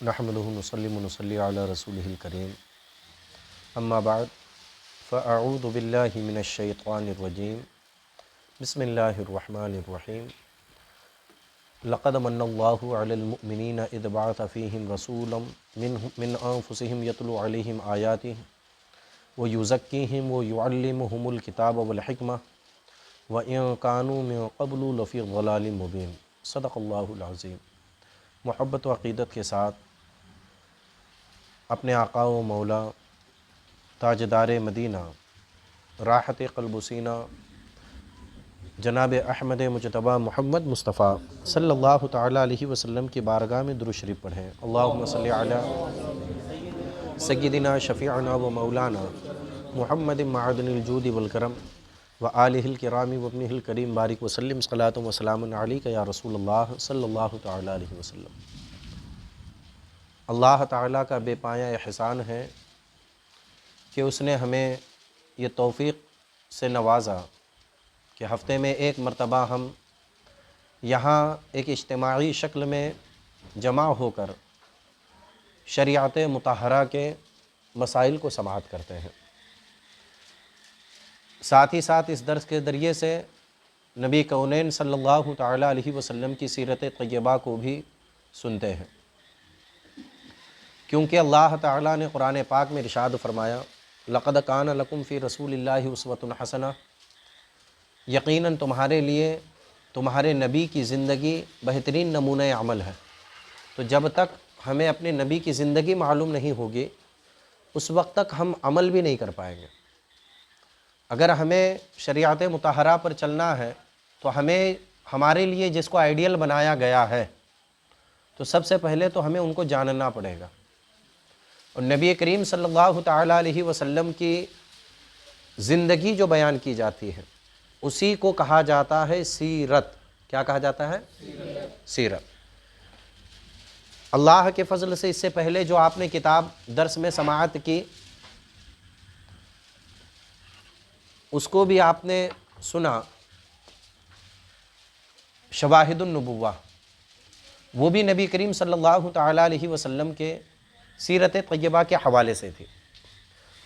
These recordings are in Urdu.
نحمدہ ونصلی ونصلی علی رسولہ الکریم اما بعد فاعوذ باللہ من الشیطان الرجیم بسم اللہ الرحمن الرحیم لقد من اللہ علی المؤمنین اذ بعث فیہم رسولا من انفسہم یتلو علیہم آیاتہ ویزکیہم ویعلمہم الکتاب والحکمہ وإن كانوا من قبل لفی ضلال مبین۔ صدق اللہ العظیم۔ محبت و عقیدت کے ساتھ اپنے آقا و مولا تاجدار مدینہ راحت قلب و سینہ جناب احمد مجتبیٰ محمد مصطفیٰ صلی اللہ تعالیٰ علیہ وسلم کی بارگاہ میں درود شریف پڑھیں۔ اللہم صلی علی سیدنا شفیعنا و مولانا محمد معدن الجود والکرم وآلہ الکرام وابنہ الکریم بارک وسلم صلاۃ و سلام علیک یا رسول اللہ صلی اللہ تعالیٰ علیہ وسلم۔ اللہ تعالیٰ کا بے پایہ احسان ہے کہ اس نے ہمیں یہ توفیق سے نوازا کہ ہفتے میں ایک مرتبہ ہم یہاں ایک اجتماعی شکل میں جمع ہو کر شریعت مطہرہ کے مسائل کو سماعت کرتے ہیں، ساتھ ہی ساتھ اس درس کے ذریعے سے نبی کونین صلی اللہ تعالیٰ علیہ وسلم کی سیرت طیبہ کو بھی سنتے ہیں، کیونکہ اللہ تعالیٰ نے قرآن پاک میں ارشاد فرمایا لقد کان لکم فی رسول اللہ اسوۃ حسنہ، یقیناً تمہارے لیے تمہارے نبی کی زندگی بہترین نمونہ عمل ہے۔ تو جب تک ہمیں اپنے نبی کی زندگی معلوم نہیں ہوگی اس وقت تک ہم عمل بھی نہیں کر پائیں گے۔ اگر ہمیں شریعت مطہرہ پر چلنا ہے تو ہمیں ہمارے لیے جس کو آئیڈیل بنایا گیا ہے تو سب سے پہلے تو ہمیں ان کو جاننا پڑے گا، اور نبی کریم صلی اللہ تعالیٰ علیہ وسلم کی زندگی جو بیان کی جاتی ہے اسی کو کہا جاتا ہے سیرت۔ کیا کہا جاتا ہے؟ سیرت۔ اللہ کے فضل سے اس سے پہلے جو آپ نے کتاب درس میں سماعت کی اس کو بھی آپ نے سنا، شواہد النبوہ، وہ بھی نبی کریم صلی اللہ تعالیٰ علیہ وسلم کے سیرت طیبہ کے حوالے سے تھی۔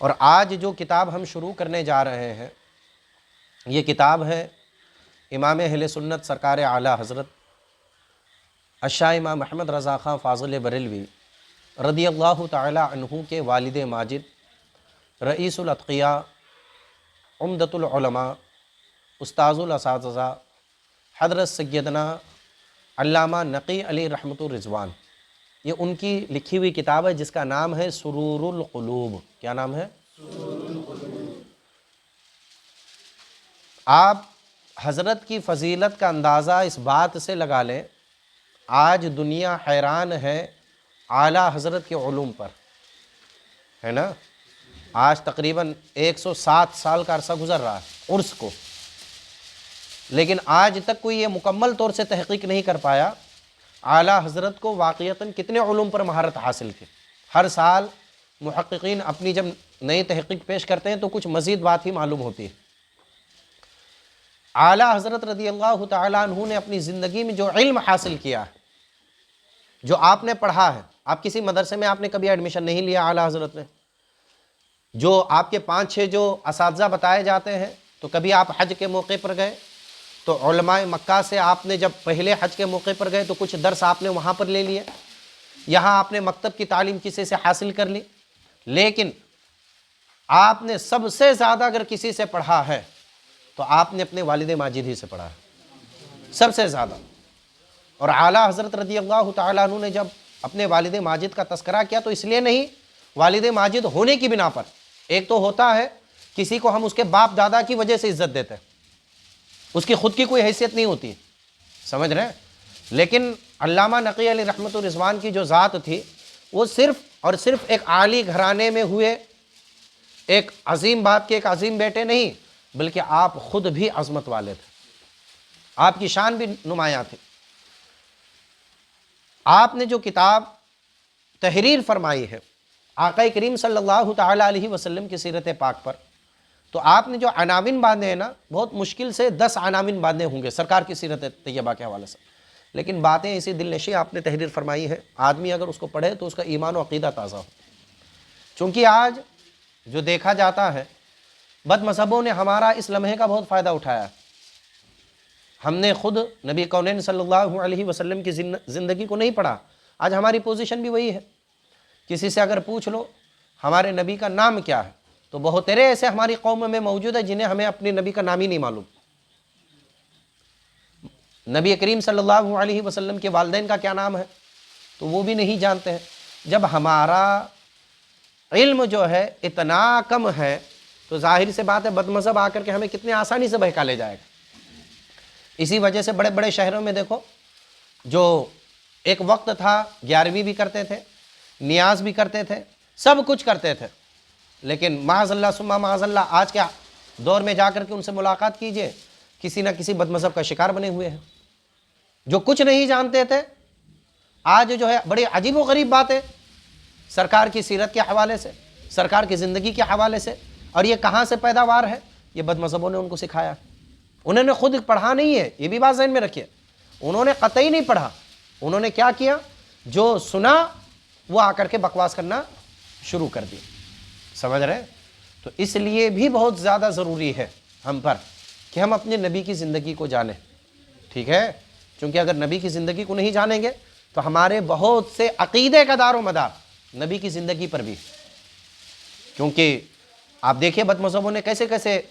اور آج جو کتاب ہم شروع کرنے جا رہے ہیں یہ کتاب ہے امام اہل سنت سرکار اعلیٰ حضرت الشاہ امام احمد رضا خان فاضل بریلوی رضی اللہ تعالیٰ عنہ کے والد ماجد، رئیس الاتقیاء، عمدۃ العلماء، استاذ الاساتذہ حضرت سیدنا علامہ نقی علی رحمۃ الرضوان، یہ ان کی لکھی ہوئی کتاب ہے جس کا نام ہے سرور القلوب۔ کیا نام ہے؟ آپ حضرت کی فضیلت کا اندازہ اس بات سے لگا لیں، آج دنیا حیران ہے اعلیٰ حضرت کے علوم پر، ہے نا؟ آج تقریباً 107 سال کا عرصہ گزر رہا ہے عرس کو، لیکن آج تک کوئی یہ مکمل طور سے تحقیق نہیں کر پایا اعلیٰ حضرت کو واقعتاً کتنے علوم پر مہارت حاصل کی۔ ہر سال محققین اپنی جب نئی تحقیق پیش کرتے ہیں تو کچھ مزید بات ہی معلوم ہوتی ہے۔ اعلیٰ حضرت رضی اللہ تعالیٰ عنہ نے اپنی زندگی میں جو علم حاصل کیا ہے، جو آپ نے پڑھا ہے، آپ کسی مدرسے میں آپ نے کبھی ایڈمیشن نہیں لیا اعلیٰ حضرت نے، جو آپ کے 5-6 جو اساتذہ بتائے جاتے ہیں، تو کبھی آپ حج کے موقع پر گئے تو علماء مکہ سے آپ نے جب پہلے حج کے موقع پر گئے تو کچھ درس آپ نے وہاں پر لے لیے، یہاں آپ نے مکتب کی تعلیم کسی سے حاصل کر لی، لیکن آپ نے سب سے زیادہ اگر کسی سے پڑھا ہے تو آپ نے اپنے والد ماجد ہی سے پڑھا ہے سب سے زیادہ۔ اور اعلیٰ حضرت رضی اللہ تعالیٰ عنہ نے جب اپنے والد ماجد کا تذکرہ کیا تو اس لیے نہیں، والد ماجد ہونے کی بنا پر، ایک تو ہوتا ہے کسی کو ہم اس کے باپ دادا کی وجہ سے عزت دیتے ہیں، اس کی خود کی کوئی حیثیت نہیں ہوتی، سمجھ رہے ہیں؟ لیکن علامہ نقی علی رحمۃ الرضوان کی جو ذات تھی وہ صرف اور صرف ایک عالی گھرانے میں ہوئے ایک عظیم باپ کے ایک عظیم بیٹے نہیں، بلکہ آپ خود بھی عظمت والے تھے، آپ کی شان بھی نمایاں تھی۔ آپ نے جو کتاب تحریر فرمائی ہے آقا کریم صلی اللہ تعالیٰ علیہ وسلم کی سیرت پاک پر، تو آپ نے جو عناوین باندھے ہیں نا، بہت مشکل سے 10 عناوین باندھے ہوں گے سرکار کی سیرت طیبہ کے حوالے سے، لیکن باتیں اسی دل نشیں آپ نے تحریر فرمائی ہے، آدمی اگر اس کو پڑھے تو اس کا ایمان و عقیدہ تازہ ہو۔ چونکہ آج جو دیکھا جاتا ہے، بد مذہبوں نے ہمارا اس لمحے کا بہت فائدہ اٹھایا۔ ہم نے خود نبی کونین صلی اللہ علیہ وسلم کی زندگی کو نہیں پڑھا۔ آج ہماری پوزیشن بھی وہی ہے، کسی سے اگر پوچھ لو ہمارے نبی کا نام کیا ہے، تو بہت تیرے ایسے ہماری قوم میں موجود ہے جنہیں ہمیں اپنے نبی کا نام ہی نہیں معلوم۔ نبی کریم صلی اللہ علیہ وسلم کے والدین کا کیا نام ہے تو وہ بھی نہیں جانتے ہیں۔ جب ہمارا علم جو ہے اتنا کم ہے تو ظاہر سے بات ہے بد مذہب آ کر کے ہمیں کتنے آسانی سے بہکا لے جائے گا۔ اسی وجہ سے بڑے بڑے شہروں میں دیکھو، جو ایک وقت تھا 11ویں بھی کرتے تھے، نیاز بھی کرتے تھے، سب کچھ کرتے تھے، لیکن معاذ اللہ ثم معاذ اللہ آج کے دور میں جا کر کے ان سے ملاقات کیجئے، کسی نہ کسی بد مذہب کا شکار بنے ہوئے ہیں۔ جو کچھ نہیں جانتے تھے آج جو ہے بڑی عجیب و غریب باتیں سرکار کی سیرت کے حوالے سے، سرکار کی زندگی کے حوالے سے، اور یہ کہاں سے پیداوار ہے؟ یہ بد مذہبوں نے ان کو سکھایا۔ انہوں نے خود پڑھا نہیں ہے، یہ بھی بات ذہن میں رکھیے، انہوں نے قطعی نہیں پڑھا۔ انہوں نے کیا کیا؟ جو سنا وہ آ کر کے بکواس کرنا شروع کر دی۔ سمجھ رہے ہیں؟ تو اس لیے بھی بہت زیادہ ضروری ہے ہم پر کہ ہم اپنے نبی کی زندگی کو جانیں، ٹھیک ہے؟ چونکہ اگر نبی کی زندگی کو نہیں جانیں گے تو ہمارے بہت سے عقیدے کا دار و مدار نبی کی زندگی پر بھی۔ کیونکہ آپ دیکھیں بد مذہبوں نے کیسے کیسے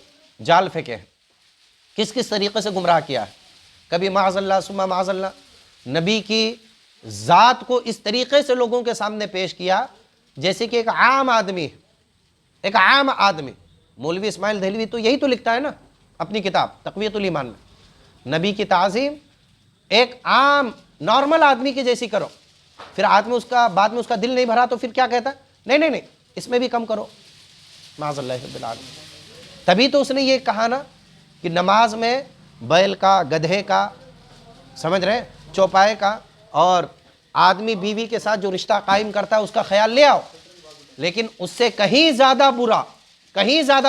جال پھینکے ہیں، کس کس طریقے سے گمراہ کیا ہے۔ کبھی معاذ اللہ ثم معاذ اللہ نبی کی ذات کو اس طریقے سے لوگوں کے سامنے پیش کیا جیسے کہ ایک عام آدمی، ایک عام آدمی۔ مولوی اسماعیل دہلوی تو یہی تو لکھتا ہے نا اپنی کتاب تقویۃ الایمان میں، نبی کی تعظیم ایک عام نارمل آدمی کی جیسی کرو۔ پھر آدمی بعد میں اس کا دل نہیں بھرا تو پھر کیا کہتا ہے؟ نہیں اس میں بھی کم کرو، معاذ اللہ رب العالمین۔ تبھی تو اس نے یہ کہا نا کہ نماز میں بیل کا، گدھے کا، سمجھ رہے ہیں، چوپائے کا، اور آدمی بیوی کے ساتھ جو رشتہ قائم کرتا ہے اس کا خیال لے آؤ، لیکن اس سے کہیں زیادہ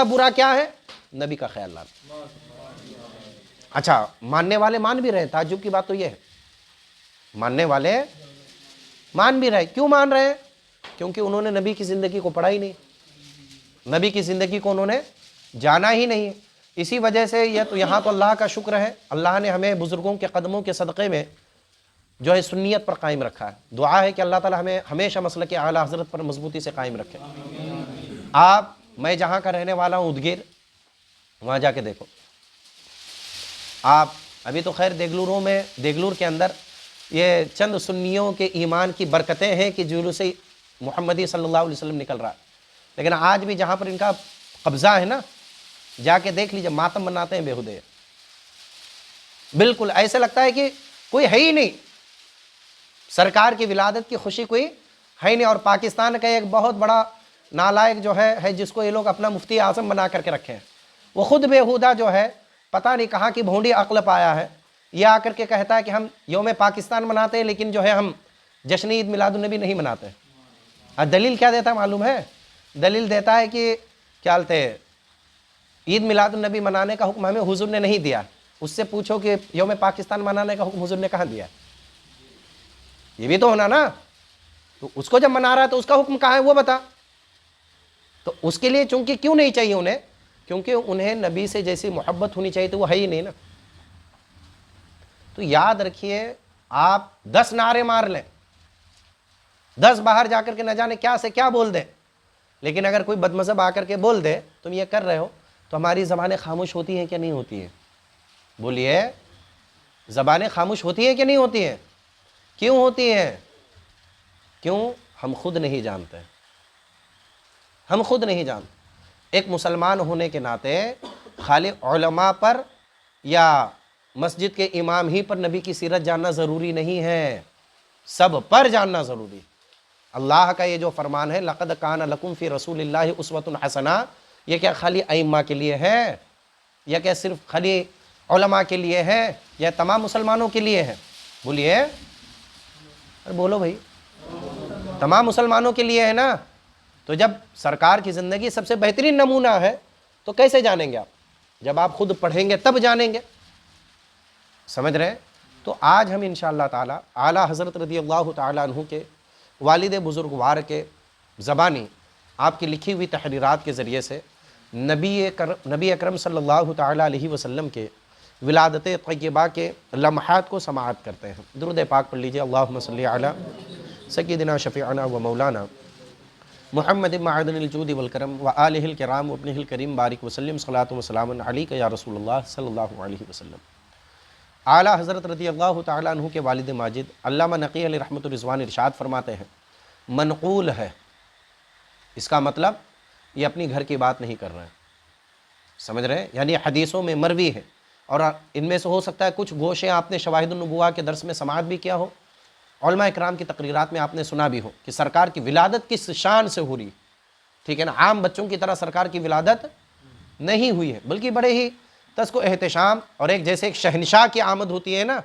برا کیا ہے؟ نبی کا خیال لانا۔ اچھا، ماننے والے مان بھی رہے، تعجب کی بات تو یہ ہے، ماننے والے مان بھی رہے۔ کیوں مان رہے ہیں؟ کیونکہ انہوں نے نبی کی زندگی کو پڑھا ہی نہیں، نبی کی زندگی کو انہوں نے جانا ہی نہیں۔ اسی وجہ سے یہ تو یہاں تو اللہ کا شکر ہے، اللہ نے ہمیں بزرگوں کے قدموں کے صدقے میں جو ہے سنیت پر قائم رکھا ہے۔ دعا ہے کہ اللہ تعالی ہمیں ہمیشہ مسلک اعلیٰ حضرت پر مضبوطی سے قائم رکھے۔ میں جہاں کا رہنے والا ہوں ادگیر، وہاں جا کے دیکھو آپ، ابھی تو خیر دیگلور کے اندر یہ چند سنیوں کے ایمان کی برکتیں ہیں کہ جلوس محمدی صلی اللہ علیہ وسلم نکل رہا ہے، لیکن آج بھی جہاں پر ان کا قبضہ ہے نا، جا کے دیکھ لیجئے، ماتم مناتے ہیں بیہودے، بالکل ایسے لگتا ہے کہ کوئی ہے ہی نہیں، سرکار کی ولادت کی خوشی کوئی ہے ہی نہیں۔ اور پاکستان کا ایک بہت بڑا نالائق جو ہے جس کو یہ لوگ اپنا مفتی اعظم بنا کر کے رکھے ہیں، وہ خود بیہودہ جو ہے پتہ نہیں کہاں کی بھونڈی عقل پایا ہے، یہ آ کر کے کہتا ہے کہ ہم یوم پاکستان مناتے ہیں لیکن جو ہے ہم جشن عید میلاد النبی نہیں مناتے۔ اور دلیل کیا دیتا ہے معلوم ہے؟ دلیل دیتا ہے کہ کیا بولتے ہیں، عید میلاد النبی منانے کا حکم ہمیں حضور نے نہیں دیا۔ اس سے پوچھو کہ یوم پاکستان منانے کا حکم حضور نے کہاں دیا؟ یہ بھی تو ہونا نا، تو اس کو جب منا رہا ہے تو اس کا حکم کہاں ہے وہ بتا۔ تو اس کے لیے چونکہ کیوں نہیں چاہیے انہیں؟ کیونکہ انہیں نبی سے جیسی محبت ہونی چاہیے تو وہ ہے ہی نہیں نا۔ تو یاد رکھیے، آپ 10 نعرے مار لیں، 10 باہر جا کر کے نہ جانے کیا سے کیا بول دیں، لیکن اگر کوئی بد مذہب آ کر کے بول دے تم یہ کر رہے ہو، تو ہماری زبانیں خاموش ہوتی ہیں کہ نہیں ہوتی ہیں؟ بولیے، زبانیں خاموش ہوتی ہیں کہ نہیں ہوتی ہیں؟ کیوں ہوتی ہیں؟ کیوں؟ ہم خود نہیں جانتے، ہم خود نہیں جانتے۔ ایک مسلمان ہونے کے ناطے خالی علماء پر یا مسجد کے امام ہی پر نبی کی سیرت جاننا ضروری نہیں ہے، سب پر جاننا ضروری ہے۔ اللہ کا یہ جو فرمان ہے لَقَدْ كَانَ لَكُمْ فِي رَسُولِ اللَّهِ أُسْوَةٌ حَسَنَةٌ، یہ کیا خالی ائمہ کے لیے ہے، یا کیا صرف خالی علماء کے لیے ہے، یا تمام مسلمانوں کے لیے ہے؟ بولیے، بولو بھائی، تمام مسلمانوں کے لیے ہے نا۔ تو جب سرکار کی زندگی سب سے بہترین نمونہ ہے تو کیسے جانیں گے آپ؟ جب آپ خود پڑھیں گے تب جانیں گے، سمجھ رہے ہیں؟ تو آج ہم انشاءاللہ تعالی اعلیٰ حضرت رضی اللہ تعالیٰ عنہ کے والد بزرگوار کے زبانی آپ کی لکھی ہوئی تحریرات کے ذریعے سے نبی اکرم صلی اللہ تعالیٰ علیہ وسلم کے ولادت طیبہ کے لمحات کو سماعت کرتے ہیں۔ درود پاک پڑھ لیجئے، اللہم صلی علی سیدنا شفیعنا و مولانا محمد معدن الجود والکرم و آلہ الکرام و ابنہ الکریم بارک وسلم صلاۃ و سلام علیک یا رسول اللہ صلی اللہ علیہ وسلم۔ اعلیٰ حضرت رضی اللہ تعالیٰ عنہ کے والد ماجد علامہ نقی علیہ رحمۃ الرضوان ارشاد فرماتے ہیں، منقول ہے، اس کا مطلب یہ اپنی گھر کی بات نہیں کر رہے ہیں، سمجھ رہے ہیں؟ یعنی حدیثوں میں مروی ہے، اور ان میں سے ہو سکتا ہے کچھ گوشیں آپ نے شواہد النبوہ کے درس میں سماعت بھی کیا ہو، علماء اکرام کی تقریرات میں آپ نے سنا بھی ہو کہ سرکار کی ولادت کس شان سے ہو رہی، ٹھیک ہے نا؟ عام بچوں کی طرح سرکار کی ولادت نہیں ہوئی ہے، بلکہ بڑے ہی تس کو احتشام، اور ایک جیسے ایک شہنشاہ کی آمد ہوتی ہے نا،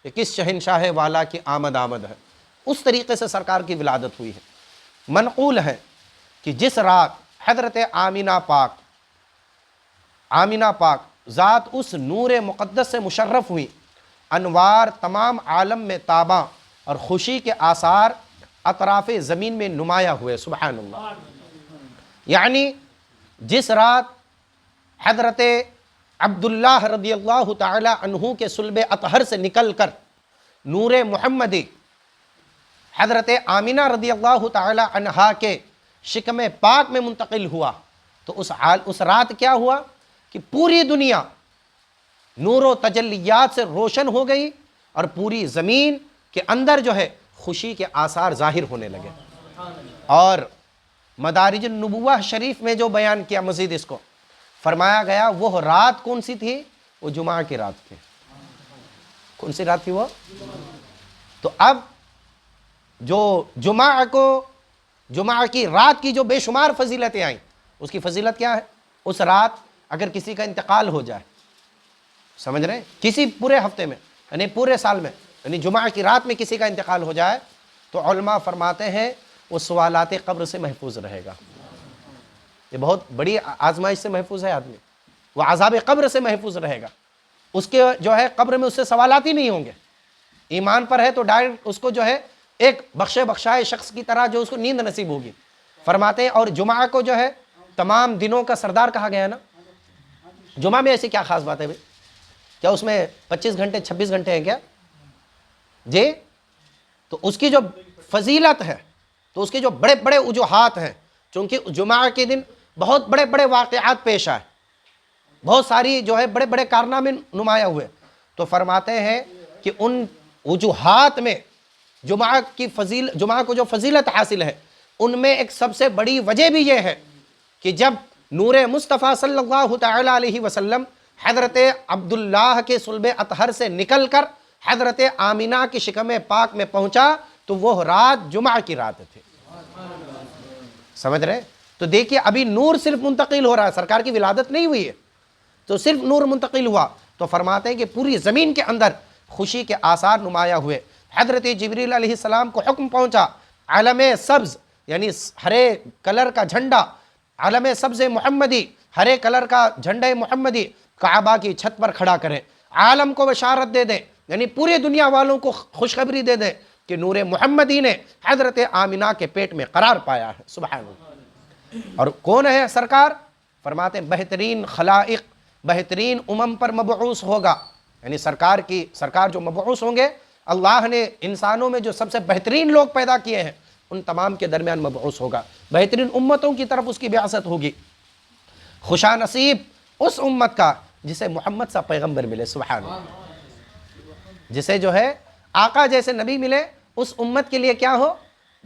کہ کس شہنشاہ والا کی آمد ہے، اس طریقے سے سرکار کی ولادت ہوئی ہے۔ منقول ہے کہ جس رات حضرت آمینہ پاک ذات اس نور مقدس سے مشرف ہوئی، انوار تمام عالم میں تاباں اور خوشی کے آثار اطراف زمین میں نمایاں ہوئے، سبحان اللہ۔ یعنی جس رات حضرت عبداللہ رضی اللہ تعالی عنہ کے صلب اطہر سے نکل کر نور محمدی حضرت آمینہ رضی اللہ تعالی عنہا کے شکم پاک میں منتقل ہوا، تو اس رات کیا ہوا کہ پوری دنیا نور و تجلیات سے روشن ہو گئی، اور پوری زمین کے اندر جو ہے خوشی کے آثار ظاہر ہونے لگے۔ اور مدارج النبوہ شریف میں جو بیان کیا مزید اس کو فرمایا گیا، وہ رات کون سی تھی؟ وہ جمعہ کی رات تھی۔ کون سی رات تھی وہ؟ تو اب جو جمعہ کی رات کی جو بے شمار فضیلتیں آئیں، اس کی فضیلت کیا ہے؟ اس رات اگر کسی کا انتقال ہو جائے، سمجھ رہے ہیں، کسی پورے ہفتے میں یعنی پورے سال میں، یعنی جمعہ کی رات میں کسی کا انتقال ہو جائے، تو علماء فرماتے ہیں وہ سوالات قبر سے محفوظ رہے گا۔ یہ بہت بڑی آزمائش سے محفوظ ہے آدمی، وہ عذاب قبر سے محفوظ رہے گا۔ اس کے جو ہے قبر میں اس سے سوالات ہی نہیں ہوں گے۔ ایمان پر ہے تو ڈائریکٹ اس کو جو ہے ایک بخشائے شخص کی طرح جو اس کو نیند نصیب ہوگی، فرماتے ہیں۔ اور جمعہ کو جو ہے تمام دنوں کا سردار کہا گیا ہے نا، جمعہ میں ایسی کیا خاص بات ہے بھائی؟ کیا اس میں 25 گھنٹے 26 گھنٹے ہیں کیا جی؟ تو اس کی جو فضیلت ہے، تو اس کے جو بڑے بڑے وجوہات ہیں، چونکہ جمعہ کے دن بہت بڑے بڑے واقعات پیش آئے، بہت ساری جو ہے بڑے بڑے کارنامے نمایاں ہوئے، تو فرماتے ہیں کہ ان وجوہات میں جمعہ کو جو فضیلت حاصل ہے، ان میں ایک سب سے بڑی وجہ بھی یہ ہے کہ جب نور مصطفیٰ صلی اللہ تعالی علیہ وسلم حضرت عبداللہ کے صلب اطہر سے نکل کر حضرت آمینہ کی شکم پاک میں پہنچا، تو وہ رات جمعہ کی رات تھی، سمجھ رہے؟ تو دیکھیے ابھی نور صرف منتقل ہو رہا ہے، سرکار کی ولادت نہیں ہوئی ہے، تو صرف نور منتقل ہوا، تو فرماتے ہیں کہ پوری زمین کے اندر خوشی کے آثار نمایاں ہوئے۔ حضرت جبریل علیہ السلام کو حکم پہنچا، علم سبز یعنی ہرے کلر کا جھنڈا، علم سبز محمدی، ہرے کلر کا جھنڈا محمدی کعبہ کی چھت پر کھڑا کریں، عالم کو بشارت دے دیں، یعنی پوری دنیا والوں کو خوشخبری دے دیں کہ نور محمدی نے حضرت آمینہ کے پیٹ میں قرار پایا ہے، سبحان اللہ۔ اور کون ہے سرکار؟ فرماتے ہیں بہترین خلائق، بہترین امم پر مبعوث ہوگا، یعنی سرکار جو مبعوث ہوں گے، اللہ نے انسانوں میں جو سب سے بہترین لوگ پیدا کیے ہیں ان تمام کے درمیان مبعوث ہوگا، بہترین امتوں کی طرف اس کی بعثت ہوگی۔ خوشا نصیب اس امت کا جسے محمد سا پیغمبر ملے، سبحان اللہ، جسے جو ہے آقا جیسے نبی ملے، اس امت کے لیے کیا ہو؟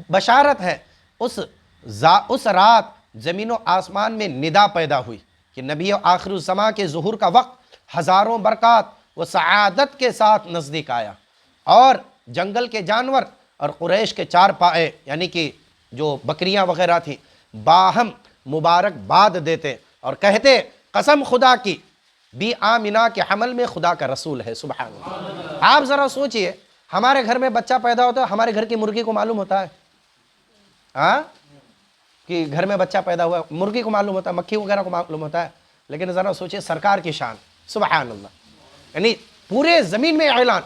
بشارت ہے۔ اس رات زمین و آسمان میں ندا پیدا ہوئی کہ نبی آخر الزماں کے ظہور کا وقت ہزاروں برکات و سعادت کے ساتھ نزدیک آیا، اور جنگل کے جانور اور قریش کے چار پائے یعنی کہ جو بکریاں وغیرہ تھیں باہم مبارک باد دیتے اور کہتے قسم خدا کی بھی آمینہ کے حمل میں خدا کا رسول ہے، سبحان اللہ۔ آپ ذرا سوچئے، ہمارے گھر میں بچہ پیدا ہوتا ہے، ہمارے گھر کی مرغی کو معلوم ہوتا ہے کہ گھر میں بچہ پیدا ہوا، مرغی کو معلوم ہوتا ہے، مکھی وغیرہ کو معلوم ہوتا ہے، لیکن ذرا سوچئے سرکار کی شان، سبحان اللہ، یعنی پورے زمین میں اعلان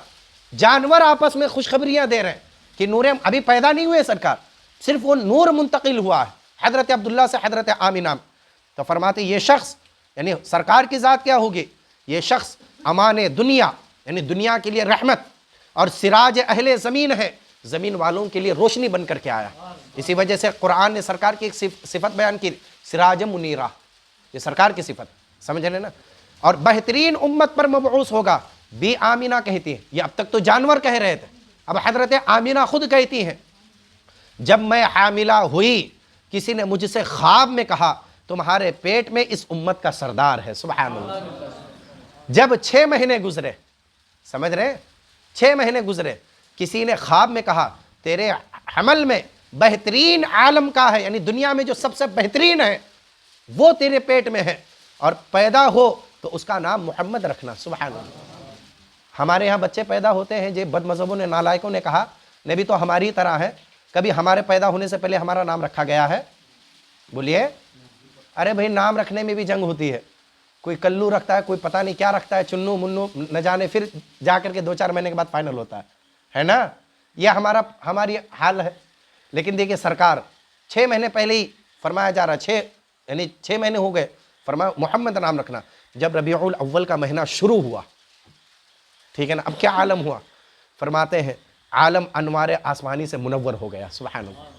جانور آپس میں خوشخبریاں دے رہے ہیں کہ نور ابھی پیدا نہیں ہوئے سرکار، صرف وہ نور منتقل ہوا ہے حضرت عبداللہ سے حضرت آمینہ. تو فرماتے یہ شخص یعنی سرکار کی ذات کیا ہوگی، یہ شخص امان دنیا یعنی دنیا کے لیے رحمت اور سراج اہل زمین ہے، زمین والوں کے لیے روشنی بن کر کے آیا. اسی وجہ سے قرآن نے سرکار کی ایک صفت بیان کی، سراج منیرہ، یہ سرکار کی صفت، سمجھ رہے نا. اور بہترین امت پر مبعوث ہوگا، بی آمینہ کہتی ہے. یہ اب تک تو جانور کہہ رہے تھے، اب حضرت آمینہ خود کہتی ہیں جب میں حاملہ ہوئی کسی نے مجھ سے خواب میں کہا تمہارے پیٹ میں اس امت کا سردار ہے. سبحان اللہ. جب 6 مہینے گزرے، سمجھ رہے، 6 مہینے گزرے، کسی نے خواب میں کہا تیرے حمل میں بہترین عالم کا ہے، یعنی دنیا میں جو سب سے بہترین ہے وہ تیرے پیٹ میں ہے، اور پیدا ہو تو اس کا نام محمد رکھنا. سبحان اللہ. ہمارے ہاں بچے پیدا ہوتے ہیں، جو بد مذہبوں نے، نالائکوں نے کہا نبی تو ہماری طرح ہے، کبھی ہمارے پیدا ہونے سے پہلے ہمارا نام رکھا گیا ہے؟ بولیے. ارے بھائی نام رکھنے میں بھی جنگ ہوتی ہے، کوئی کلو رکھتا ہے، کوئی پتہ نہیں کیا رکھتا ہے، چنو منو نہ جانے، پھر جا کر کے 2-4 مہینے کے بعد فائنل ہوتا ہے نا. یہ ہماری حال ہے. لیکن دیکھیے سرکار 6 مہینے پہلے ہی فرمایا جا رہا، 6 مہینے ہو گئے، فرمایا محمد نام رکھنا. جب ربیع الاول کا مہینہ شروع ہوا، ٹھیک ہے نا، اب کیا عالم ہوا؟ فرماتے ہیں عالم انوار آسمانی سے منور ہو گیا. سبحان اللہ.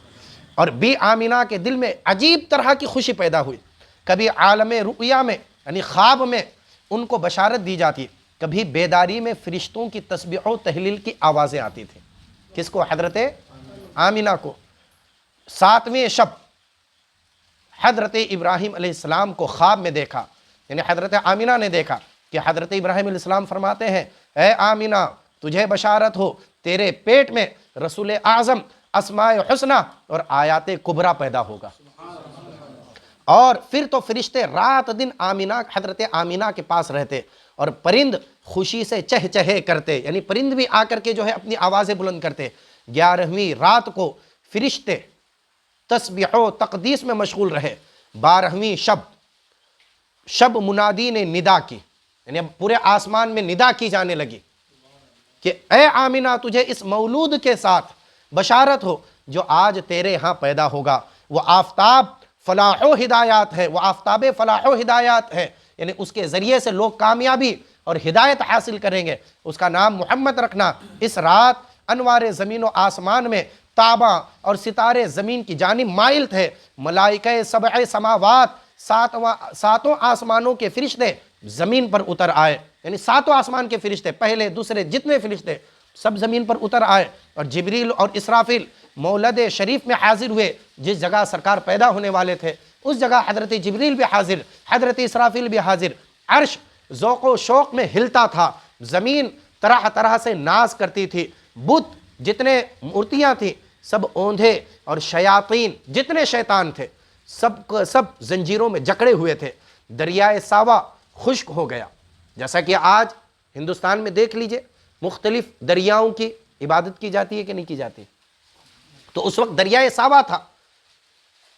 اور بی آمینہ کے دل میں عجیب طرح کی خوشی پیدا ہوئی. کبھی عالم رؤیا میں یعنی خواب میں ان کو بشارت دی جاتی، کبھی بیداری میں فرشتوں کی تسبیح و تہلیل کی آوازیں آتی تھیں. کس کو؟ حضرت آمینہ کو. 7ویں شب حضرت ابراہیم علیہ السلام کو خواب میں دیکھا، یعنی حضرت آمینہ نے دیکھا کہ حضرت ابراہیم علیہ السلام فرماتے ہیں اے آمینہ تجھے بشارت ہو، تیرے پیٹ میں رسول اعظم، اسماء حسنہ اور آیات کبریٰ پیدا ہوگا. اور پھر تو فرشتے رات دن حضرت آمینہ کے پاس رہتے، اور پرند خوشی سے چہ چہے کرتے، یعنی پرند بھی آ کر کے جو ہے اپنی آوازیں بلند کرتے. 11ویں رات کو فرشتے تسبیح و تقدیس میں مشغول رہے. 12ویں شب منادی نے ندا کی، یعنی اب پورے آسمان میں ندا کی جانے لگی کہ اے آمینہ تجھے اس مولود کے ساتھ بشارت ہو جو آج تیرے ہاں پیدا ہوگا، وہ آفتاب فلاح و ہدایات ہے، وہ آفتاب فلاح و ہدایات ہے، یعنی اس کے ذریعے سے لوگ کامیابی اور ہدایت حاصل کریں گے. اس کا نام محمد رکھنا. اس رات انوار زمین و آسمان میں تاباں اور ستارے زمین کی جانب مائل تھے. ملائکہ سبع سماوات، ساتوں آسمانوں کے فرشتے زمین پر اتر آئے، یعنی 7 آسمان کے فرشتے، پہلے دوسرے جتنے فرشتے سب زمین پر اتر آئے. اور جبریل اور اسرافیل مولد شریف میں حاضر ہوئے، جس جگہ سرکار پیدا ہونے والے تھے اس جگہ حضرت جبریل بھی حاضر، حضرت اسرافیل بھی حاضر. عرش ذوق و شوق میں ہلتا تھا، زمین طرح طرح سے ناز کرتی تھی. بت جتنے مورتیاں تھیں سب اوندھے، اور شیاطین جتنے شیطان تھے سب زنجیروں میں جکڑے ہوئے تھے. دریائے ساوا خشک ہو گیا. جیسا کہ آج ہندوستان میں دیکھ لیجئے مختلف دریاؤں کی عبادت کی جاتی ہے کہ نہیں کی جاتی، تو اس وقت دریائے ساوا تھا،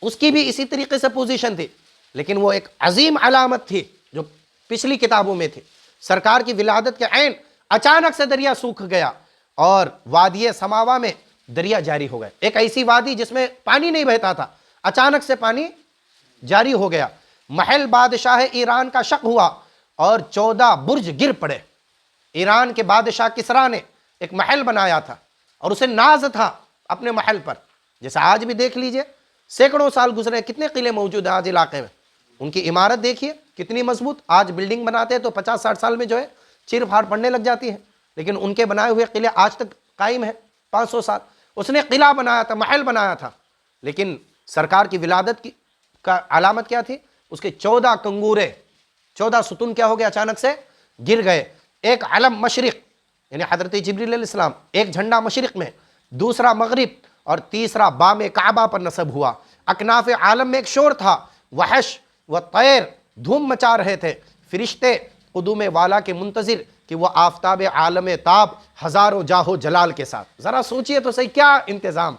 اس کی بھی اسی طریقے سے پوزیشن تھی. لیکن وہ ایک عظیم علامت تھی جو پچھلی کتابوں میں تھی. سرکار کی ولادت کے عین اچانک سے دریا سوکھ گیا، اور وادی سماوا میں دریا جاری ہو گئے. ایک ایسی وادی جس میں پانی نہیں بہتا تھا، اچانک سے پانی جاری ہو گیا. محل بادشاہ ایران کا شق ہوا اور 14 برج گر پڑے. ایران کے بادشاہ کسریٰ نے ایک محل بنایا تھا اور اسے ناز تھا اپنے محل پر. جیسے آج بھی دیکھ لیجئے سینکڑوں سال گزرے، کتنے قلعے موجود ہیں آج علاقے میں، ان کی عمارت دیکھیے کتنی مضبوط. آج بلڈنگ بناتے ہیں تو 50-60 سال میں جو ہے چیر پھاڑ پڑنے لگ جاتی ہے، لیکن ان کے بنائے ہوئے قلعے آج تک قائم ہیں 500 سال. اس نے قلعہ بنایا تھا، محل بنایا تھا، لیکن سرکار کی ولادت کا علامت کیا تھی؟ اس کے 14 کنگورے، 14 ستون کیا ہو گئے؟ اچانک سے گر گئے. ایک علم مشرق یعنی حضرت جبریل علیہ السلام، ایک جھنڈا مشرق میں، دوسرا مغرب، اور تیسرا بام کعبہ پر نصب ہوا. اکناف عالم میں ایک شور تھا، وحش و طیر دھوم مچا رہے تھے. فرشتے قدوم والا کے منتظر کہ وہ آفتاب عالم تاب ہزاروں جاہو جلال کے ساتھ. ذرا سوچئے تو صحیح، کیا انتظام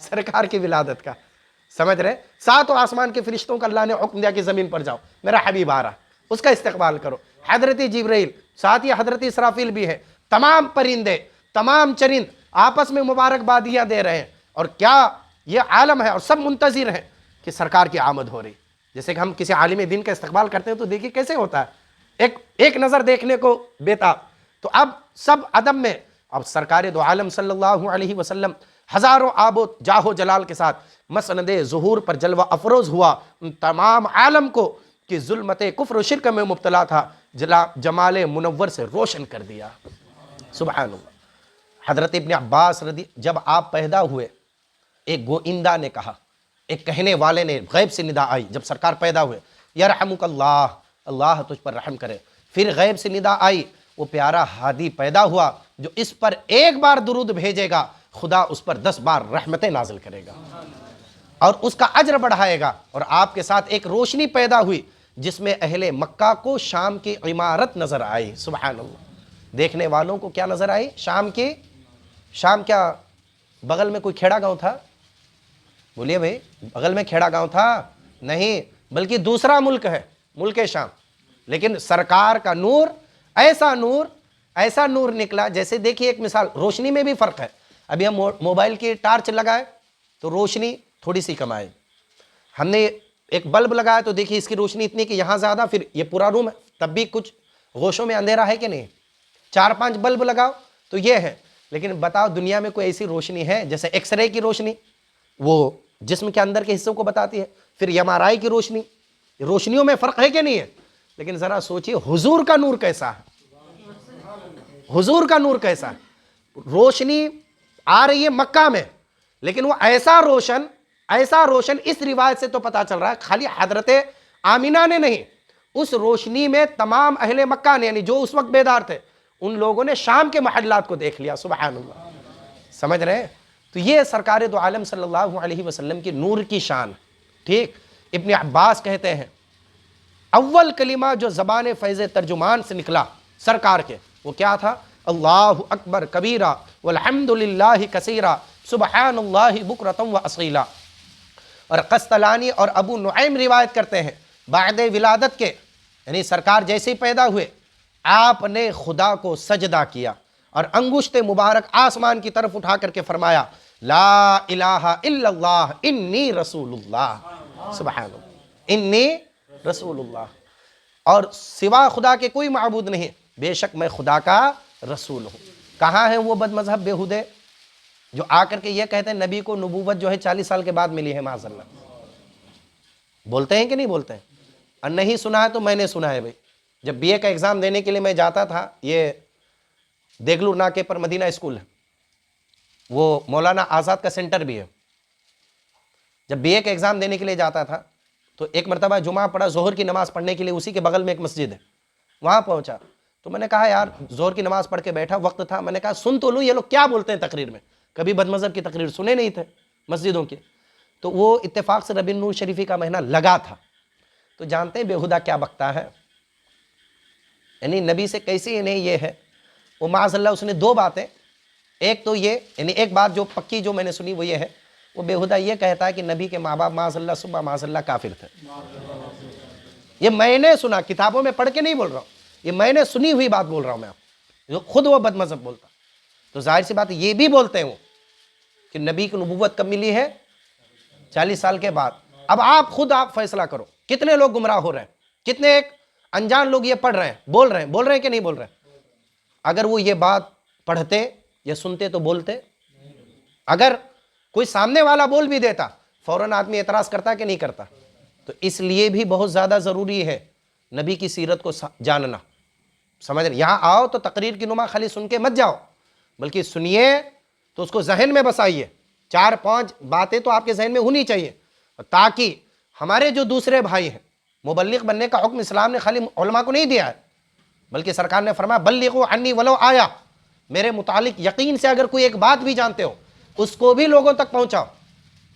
سرکار کی ولادت کا، سمجھ رہے؟ 7 آسمان کے فرشتوں کا اللہ نے حکم دیا کہ زمین پر جاؤ، میرا حبیب آ رہا، اس کا استقبال کرو. حضرت جبرائیل، ساتھ ہی حضرت اسرافیل بھی ہے. تمام پرندے تمام چرند آپس میں مبارکبادیاں دے رہے ہیں، اور کیا یہ عالم ہے، اور سب منتظر ہیں کہ سرکار کی آمد ہو رہی. جیسے کہ ہم کسی عالم دین کا استقبال کرتے ہیں تو دیکھیے کیسے ہوتا ہے، ایک نظر دیکھنے کو بےتاب. تو اب سب ادب میں، اب سرکار دو عالم صلی اللہ علیہ وسلم ہزاروں آب و جاہ و جلال کے ساتھ مسند ظہور پر جلوہ افروز ہوا ان تمام عالم کو کہ ظلمت کفر و شرک میں مبتلا تھا، جمال منور سے روشن کر دیا. سبحان اللہ. حضرت ابن عباس جب آپ پیدا ہوئے، ایک گوئندہ نے کہا، ایک کہنے والے نے، غیب سے ندا آئی جب سرکار پیدا ہوئے، یرحمک اللہ، اللہ تجھ پر رحم کرے. پھر غیب سے ندا آئی، وہ پیارا ہادی پیدا ہوا جو اس پر ایک بار درود بھیجے گا خدا اس پر 10 بار رحمتیں نازل کرے گا اور اس کا اجر بڑھائے گا. اور آپ کے ساتھ ایک روشنی پیدا ہوئی جس میں اہل مکہ کو شام کی عمارت نظر آئی. سبحان اللہ. دیکھنے والوں کو کیا نظر آئی؟ شام کیا بغل میں کوئی کھیڑا گاؤں تھا؟ بولیے بھائی، بغل میں کھیڑا گاؤں تھا؟ نہیں، بلکہ دوسرا ملک ہے، ملک شام. لیکن سرکار کا نور، ایسا نور نکلا. جیسے دیکھیے ایک مثال، روشنی میں بھی فرق ہے. ابھی ہم موبائل کی ٹارچ لگائے تو روشنی تھوڑی سی کم آئے. ہم نے ایک بلب لگایا تو دیکھیے اس کی روشنی اتنی کہ یہاں زیادہ، پھر یہ پورا روم ہے تب بھی کچھ گوشوں میں اندھیرا ہے کہ نہیں؟ 4-5 بلب لگاؤ تو یہ ہے. لیکن بتاؤ دنیا میں کوئی ایسی روشنی ہے جیسے ایکس رے کی روشنی، وہ جسم کے اندر کے حصوں کو بتاتی ہے، پھر ایم آر آئی کی روشنی، روشنیوں میں فرق ہے کہ نہیں ہے؟ لیکن ذرا سوچئے حضور کا نور کیسا ہے، حضور کا نور کیسا ہے. روشنی آ رہی ہے مکہ میں، لیکن وہ ایسا روشن اس روایت سے تو پتا چل رہا ہے خالی حضرت آمینہ نے نہیں، اس روشنی میں تمام اہل مکہ نے، یعنی جو اس وقت بیدار تھے ان لوگوں نے شام کے محلات کو دیکھ لیا. سبحان اللہ. سمجھ رہے ہیں؟ تو یہ سرکار دو عالم صلی اللہ علیہ وسلم کی نور کی شان. ٹھیک. ابن عباس کہتے ہیں اول کلمہ جو زبان فیض ترجمان سے نکلا سرکار کے، وہ کیا تھا؟ اللہ اکبر کبیرہ والحمد للہ کثیرہ سبحان اللہ بکرۃ و اصیلا. اور قسطلانی اور ابو نعیم روایت کرتے ہیں بعد ولادت کے، یعنی سرکار جیسے ہی پیدا ہوئے آپ نے خدا کو سجدہ کیا اور انگشت مبارک آسمان کی طرف اٹھا کر کے فرمایا لا الہ الا اللہ انی رسول اللہ. سبحان اللہ. انی رسول اللہ، اور سوا خدا کے کوئی معبود نہیں، بے شک میں خدا کا رسول ہوں. کہاں ہیں وہ بد مذہب بیہودے جو آ کر کے یہ کہتے ہیں نبی کو نبوت جو ہے 40 سال کے بعد ملی ہے؟ معاذ اللہ. بولتے ہیں کہ نہیں بولتے ہیں؟ اور نہیں سنا ہے تو میں نے سنا ہے. بھائی جب بی اے کا ایگزام دینے کے لیے میں جاتا تھا، یہ دیگلور ناکے پر مدینہ اسکول ہے، وہ مولانا آزاد کا سینٹر بھی ہے. جب بی اے کا ایگزام دینے کے لیے جاتا تھا تو ایک مرتبہ جمعہ پڑھا، ظہر کی نماز پڑھنے کے لیے اسی کے بغل میں ایک مسجد ہے، وہاں پہنچا تو میں نے کہا یار ظہر کی نماز پڑھ کے بیٹھا، وقت تھا، میں نے کہا سن تو لوں یہ لوگ کیا بولتے ہیں تقریر میں. کبھی بد مذہب کی تقریر سنے نہیں تھے مسجدوں کی. تو وہ اتفاق سے ربیع النور شریفی کا مہینہ لگا تھا. تو جانتے ہیں بیہودہ کیا بکتا ہے، یعنی نبی سے کیسی انہیں یہ ہے. وہ معاذ اللہ اس نے 2 باتیں، ایک تو یہ، یعنی ایک بات جو پکی جو میں نے سنی وہ یہ ہے، وہ بیہودہ یہ کہتا ہے کہ نبی کے ماں باپ معاذ اللہ صبح معاذ اللہ کافر تھے. یہ میں نے سنا، کتابوں میں پڑھ کے نہیں بول رہا ہوں، یہ میں نے سنی ہوئی بات بول رہا ہوں میں آپ، خود وہ بد مذہب بولتا. تو ظاہر سی بات یہ بھی بولتے ہیں وہ کہ نبی کی نبوت کب ملی ہے؟ 40 سال کے بعد. اب آپ خود فیصلہ کرو کتنے لوگ گمراہ ہو رہے ہیں، کتنے ایک انجان لوگ یہ پڑھ رہے ہیں، بول رہے ہیں کہ نہیں بول رہے ہیں. اگر وہ یہ بات پڑھتے یا سنتے تو بولتے؟ اگر کوئی سامنے والا بول بھی دیتا فوراً آدمی اعتراض کرتا کہ نہیں کرتا. تو اس لیے بھی بہت زیادہ ضروری ہے نبی کی سیرت کو جاننا. سمجھ رہے؟ یہاں آؤ تو تقریر کی نما خالی سن کے مت جاؤ، بلکہ سنیے تو اس کو ذہن میں بسائیے. 4-5 باتیں تو آپ کے ذہن میں ہونی چاہیے، تاکہ ہمارے جو دوسرے بھائی ہیں، مبلغ بننے کا حکم اسلام نے خالی علماء کو نہیں دیا ہے، بلکہ سرکار نے فرمایا بلغوا عنی ولو آیا، میرے متعلق یقین سے اگر کوئی ایک بات بھی جانتے ہو اس کو بھی لوگوں تک پہنچاؤ،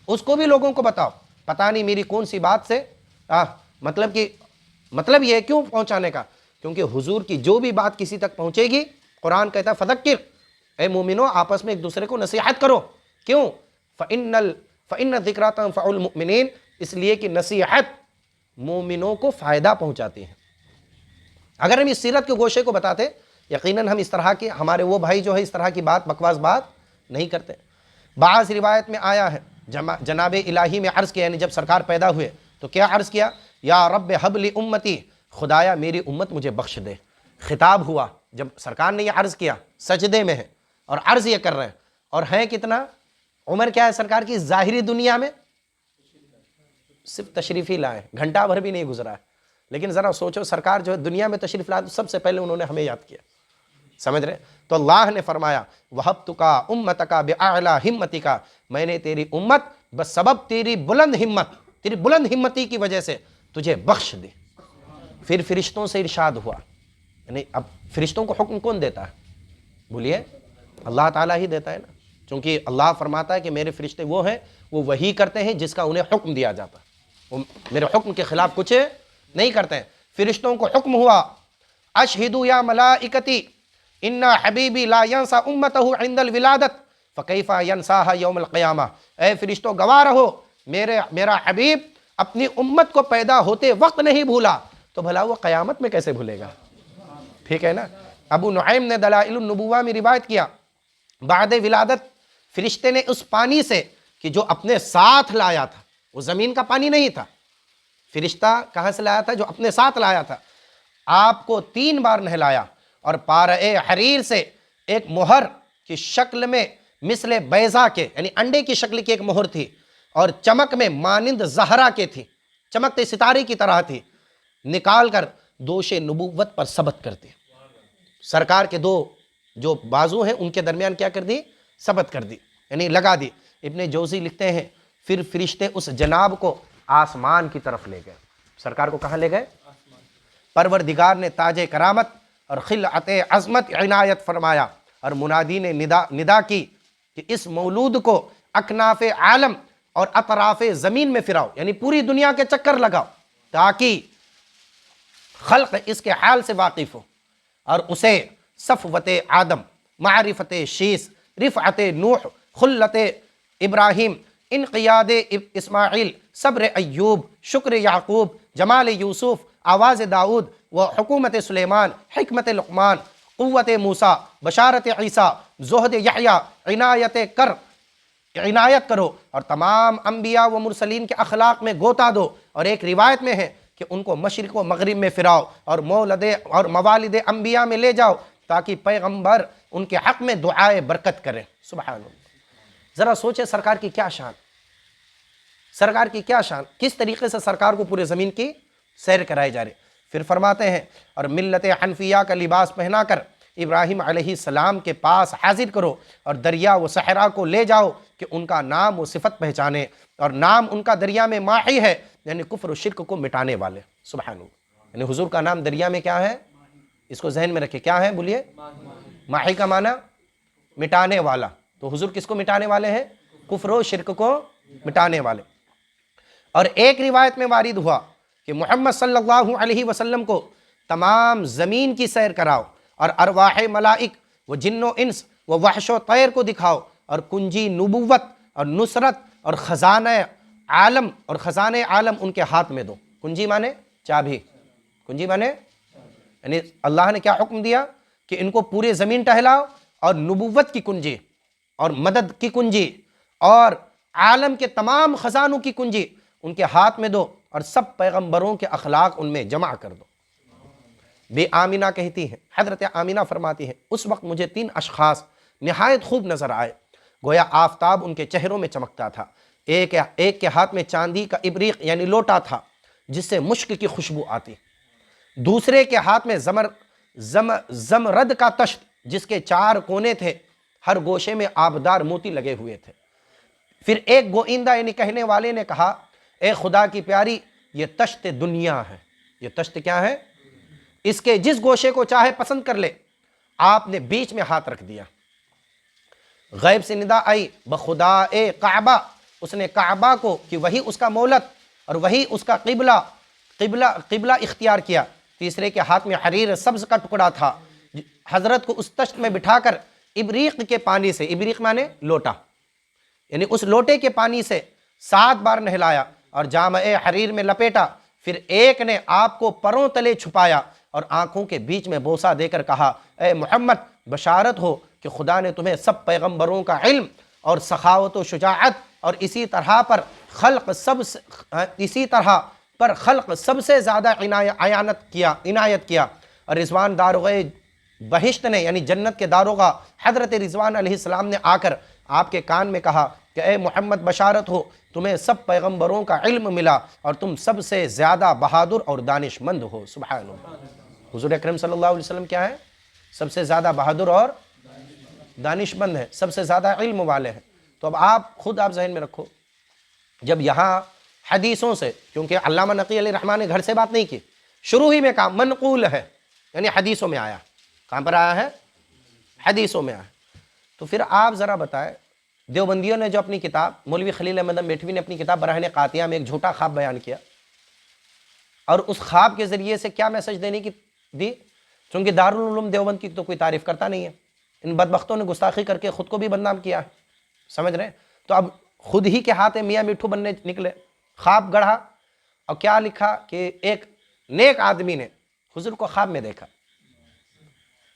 اس کو بھی لوگوں کو بتاؤ. پتہ نہیں میری کون سی بات سے مطلب یہ کیوں پہنچانے کا، کیونکہ حضور کی جو بھی بات کسی تک پہنچے گی، قرآن کہتا ہے فذکر، اے مومنو آپس میں ایک دوسرے کو نصیحت کرو. کیوں؟ فإن الذکریٰ تنفع المؤمنین، اس لیے کہ نصیحت مومنوں کو فائدہ پہنچاتی ہے. اگر ہم اس سیرت کے گوشے کو بتاتے یقیناً ہم اس طرح کے ہمارے وہ بھائی جو ہے اس طرح کی بات بکواس بات نہیں کرتے۔ بعض روایت میں آیا ہے جناب الہی میں عرض کیا، یعنی جب سرکار پیدا ہوئے تو کیا عرض کیا؟ یا رب حب لی امتی، خدایا میری امت مجھے بخش دے۔ خطاب ہوا جب سرکار نے یہ عرض کیا، سجدے میں ہے اور عرض یہ کر رہے ہیں، اور ہیں کتنا عمر کیا ہے سرکار کی ظاہری دنیا میں؟ صرف تشریف ہی لائے، گھنٹہ بھر بھی نہیں گزرا ہے، لیکن ذرا سوچو سرکار جو ہے دنیا میں تشریف لائے تو سب سے پہلے انہوں نے ہمیں یاد کیا، سمجھ رہے؟ تو اللہ نے فرمایا وَهَبْتُكَ أُمَّتَكَ بِأَعْلَى ہِمَّتِكَ، میں نے تیری امت بسبب تیری بلند ہمت، تیری بلند ہمتی کی وجہ سے تجھے بخش دی۔ پھر فرشتوں سے ارشاد ہوا، یعنی اب فرشتوں کو حکم کون دیتا ہے؟ بولیے، اللہ تعالیٰ ہی دیتا ہے نا، چونکہ اللہ فرماتا ہے کہ میرے فرشتے وہ ہیں، وہ وہی کرتے ہیں جس کا انہیں حکم دیا جاتا ہے، وہ میرے حکم کے خلاف کچھ نہیں کرتے ہیں۔ فرشتوں کو حکم ہوا اشہدوا یا ملائکتی ان حبیبی لا ینسى امتہ عند الولادت فکیف ینساها یوم القیامہ، اے فرشتوں گواہ رہو میرا حبیب اپنی امت کو پیدا ہوتے وقت نہیں بھولا، تو بھلا وہ قیامت میں کیسے بھولے گا؟ ٹھیک ہے نا؟ ابو نعیم نے دلائل النبوہ میں روایت کیا، بعد ولادت فرشتے نے اس پانی سے کہ جو اپنے ساتھ لایا تھا، وہ زمین کا پانی نہیں تھا، فرشتہ کہاں سے لایا تھا؟ جو اپنے ساتھ لایا تھا، آپ کو 3 بار نہلایا، اور پارے حریر سے ایک مہر کی شکل میں مثل بیضا کے، یعنی انڈے کی شکل کی ایک مہر تھی، اور چمک میں مانند زہرا کے تھی، چمکتے ستارے کی طرح تھی، نکال کر دوش نبوت پر ثبت کرتی، سرکار کے 2 جو بازو ہیں ان کے درمیان کیا کر دی؟ ثبت کر دی، یعنی لگا دی۔ ابن جوزی لکھتے ہیں پھر فرشتے اس جناب کو آسمان کی طرف لے گئے۔ سرکار کو کہاں لے گئے؟ پروردگار نے تاج کرامت اور خلعت عظمت عنایت فرمایا، اور منادی نے ندا کی کہ اس مولود کو اکناف عالم اور اطراف زمین میں پھراؤ، یعنی پوری دنیا کے چکر لگاؤ تاکہ خلق اس کے حال سے واقف ہو، اور اسے صفوت آدم، معرفت شیس، رفعت نوح، خلت ابراہیم، انقیاد اسماعیل، صبر ایوب، شکر یعقوب، جمال یوسف، آواز داؤد، و حکومت سلیمان، حکمت لقمان، قوت موسیٰ، بشارت عیسیٰ، زہد یحییٰ، عنایت کرو، اور تمام انبیاء و مرسلین کے اخلاق میں گوتا دو، اور ایک روایت میں ہے کہ ان کو مشرق و مغرب میں پھراؤ، اور موالد انبیاء میں لے جاؤ تاکہ پیغمبر ان کے حق میں دعائے برکت کریں۔ سبحان اللہ، ذرا سوچے سرکار کی کیا شان، سرکار کی کیا شان، کس طریقے سے سرکار کو پورے زمین کی سیر کرائی جا رہی۔ پھر فرماتے ہیں اور ملت حنفیہ کا لباس پہنا کر ابراہیم علیہ السلام کے پاس حاضر کرو، اور دریا و صحرا کو لے جاؤ کہ ان کا نام و صفت پہچانے، اور نام ان کا دریا میں ماہی ہے، یعنی کفر و شرک کو مٹانے والے۔ سبحان اللہ، یعنی حضور کا نام دریا میں کیا ہے؟ اس کو ذہن میں رکھے، کیا ہے بولیے؟ ماہی کا معنی مٹانے والا، تو حضور کس کو مٹانے والے ہیں؟ کفر و شرک کو مٹانے والے۔ اور ایک روایت میں وارد ہوا کہ محمد صلی اللہ علیہ وسلم کو تمام زمین کی سیر کراؤ، اور ارواح ملائک و جن و انس و وحش و طیر کو دکھاؤ، اور کنجی نبوت اور نصرت اور خزانہ عالم ان کے ہاتھ میں دو۔ کنجی مانے چابی، کنجی مانے یعنی اللہ نے کیا حکم دیا کہ ان کو پورے زمین ٹہلاؤ، اور نبوت کی کنجی اور مدد کی کنجی اور عالم کے تمام خزانوں کی کنجی ان کے ہاتھ میں دو، اور سب پیغمبروں کے اخلاق ان میں جمع کر دو۔ بے آمینہ کہتی ہیں، حضرت آمینہ فرماتی ہیں اس وقت مجھے 3 اشخاص نہایت خوب نظر آئے، گویا آفتاب ان کے چہروں میں چمکتا تھا۔ ایک کے ہاتھ میں چاندی کا ابریق یعنی لوٹا تھا جس سے مشک کی خوشبو آتی، دوسرے کے ہاتھ میں زمرد کا تشت جس کے 4 کونے تھے، ہر گوشے میں آبدار موتی لگے ہوئے تھے۔ پھر ایک گوئندہ یعنی کہنے والے نے کہا، اے خدا کی پیاری، یہ تشت دنیا ہے۔ یہ تشت کیا ہے؟ اس کے جس گوشے کو چاہے پسند کر لے۔ آپ نے بیچ میں ہاتھ رکھ دیا، غیب سے ندا آئی بخدا اے کعبہ، اس نے کعبہ کو کہ وہی اس کا مولت اور وہی اس کا قبلہ اختیار کیا۔ تیسرے کے ہاتھ میں حریر سبز کا ٹکڑا تھا، حضرت کو اس تشت میں بٹھا کر ابریق کے پانی سے، ابریق مانے لوٹا، یعنی اس لوٹے کے پانی سے 7 بار نہلایا اور جامع حریر میں لپیٹا۔ پھر ایک نے آپ کو پروں تلے چھپایا اور آنکھوں کے بیچ میں بوسہ دے کر کہا اے محمد بشارت ہو کہ خدا نے تمہیں سب پیغمبروں کا علم اور سخاوت و شجاعت اور اسی طرح پر خلق سب سے زیادہ عنایت کیا۔ اور رضوان داروغہ بہشت نے یعنی جنت کے داروغہ حضرت رضوان علیہ السلام نے آ کر آپ کے کان میں کہا کہ اے محمد بشارت ہو تمہیں سب پیغمبروں کا علم ملا اور تم سب سے زیادہ بہادر اور دانش مند ہو۔ سبحان اللہ، حضور اکرم صلی اللہ علیہ وسلم کیا ہے؟ سب سے زیادہ بہادر اور دانش مند ہے، سب سے زیادہ علم والے ہیں۔ تو اب آپ ذہن میں رکھو، جب یہاں حدیثوں سے، کیونکہ علامہ نقی علیہ الرحمٰن نے گھر سے بات نہیں کی، شروع ہی میں کہا منقول ہے، یعنی حدیثوں میں آیا۔ کہاں پر آیا ہے؟ حدیثوں میں آیا۔ تو پھر آپ ذرا بتائیں، دیوبندیوں نے جو اپنی کتاب، مولوی خلیل احمد میٹھوی نے اپنی کتاب براہین قاطعہ میں ایک جھوٹا خواب بیان کیا، اور اس خواب کے ذریعے سے کیا میسج دینے کی دی؟ چونکہ دارالعلوم دیوبند کی تو کوئی تعریف کرتا نہیں ہے، ان بدبختوں نے گستاخی کر کے خود کو بھی بدنام کیا ہے، سمجھ رہے ہیں؟ تو اب خود ہی کے ہاتھ میاں میٹھو بننے نکلے، خواب گڑھا، اور کیا لکھا کہ ایک نیک آدمی نے حضور کو خواب میں دیکھا،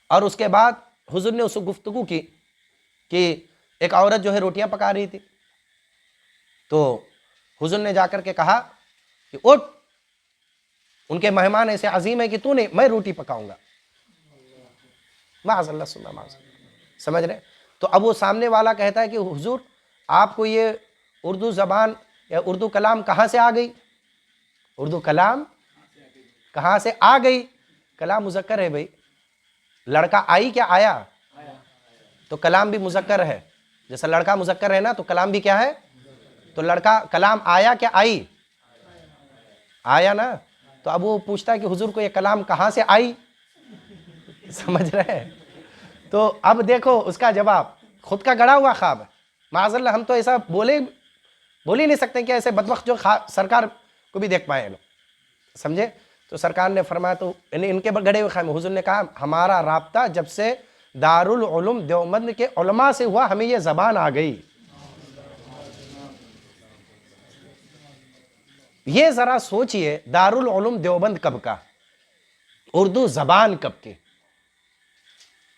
اور اس کے بعد حضور نے اس کو گفتگو کی کہ ایک عورت جو ہے روٹیاں پکا رہی تھی، تو حضور نے جا کر کے کہا کہ اٹھ، ان کے مہمان ایسے عظیم ہے کہ تو نہیں، میں روٹی پکاؤں گا۔ معاذ اللہ، سمجھ رہے؟ تو اب وہ سامنے والا کہتا ہے کہ حضور آپ کو یہ اردو زبان یا اردو کلام کہاں سے آ گئی؟ اردو کلام کہاں سے آ گئی؟ کلام مذکر ہے بھائی، لڑکا آئی کیا آیا؟ تو کلام بھی مذکر ہے، جیسا لڑکا مذکر ہے نا، تو کلام بھی کیا ہے؟ تو لڑکا کلام آیا کیا آئی؟ آیا نا۔ تو اب وہ پوچھتا ہے کہ حضور کو یہ کلام کہاں سے آئی؟ سمجھ رہے ہیں؟ تو اب دیکھو اس کا جواب، خود کا گڑا ہوا خواب ہے۔ معاذ اللہ، ہم تو ایسا بول ہی نہیں سکتے کہ ایسے بدبخت جو سرکار کو بھی دیکھ پائے لوگ، سمجھے؟ تو سرکار نے فرمایا، تو ان کے گڑے ہوئے خواب، حضور نے کہا ہمارا رابطہ جب سے دارالعلوم دیوبند کے علماء سے ہوا، ہمیں یہ زبان آ گئی۔ یہ ذرا سوچئے، دارالعلوم دیوبند کب کا؟ اردو زبان کب کی؟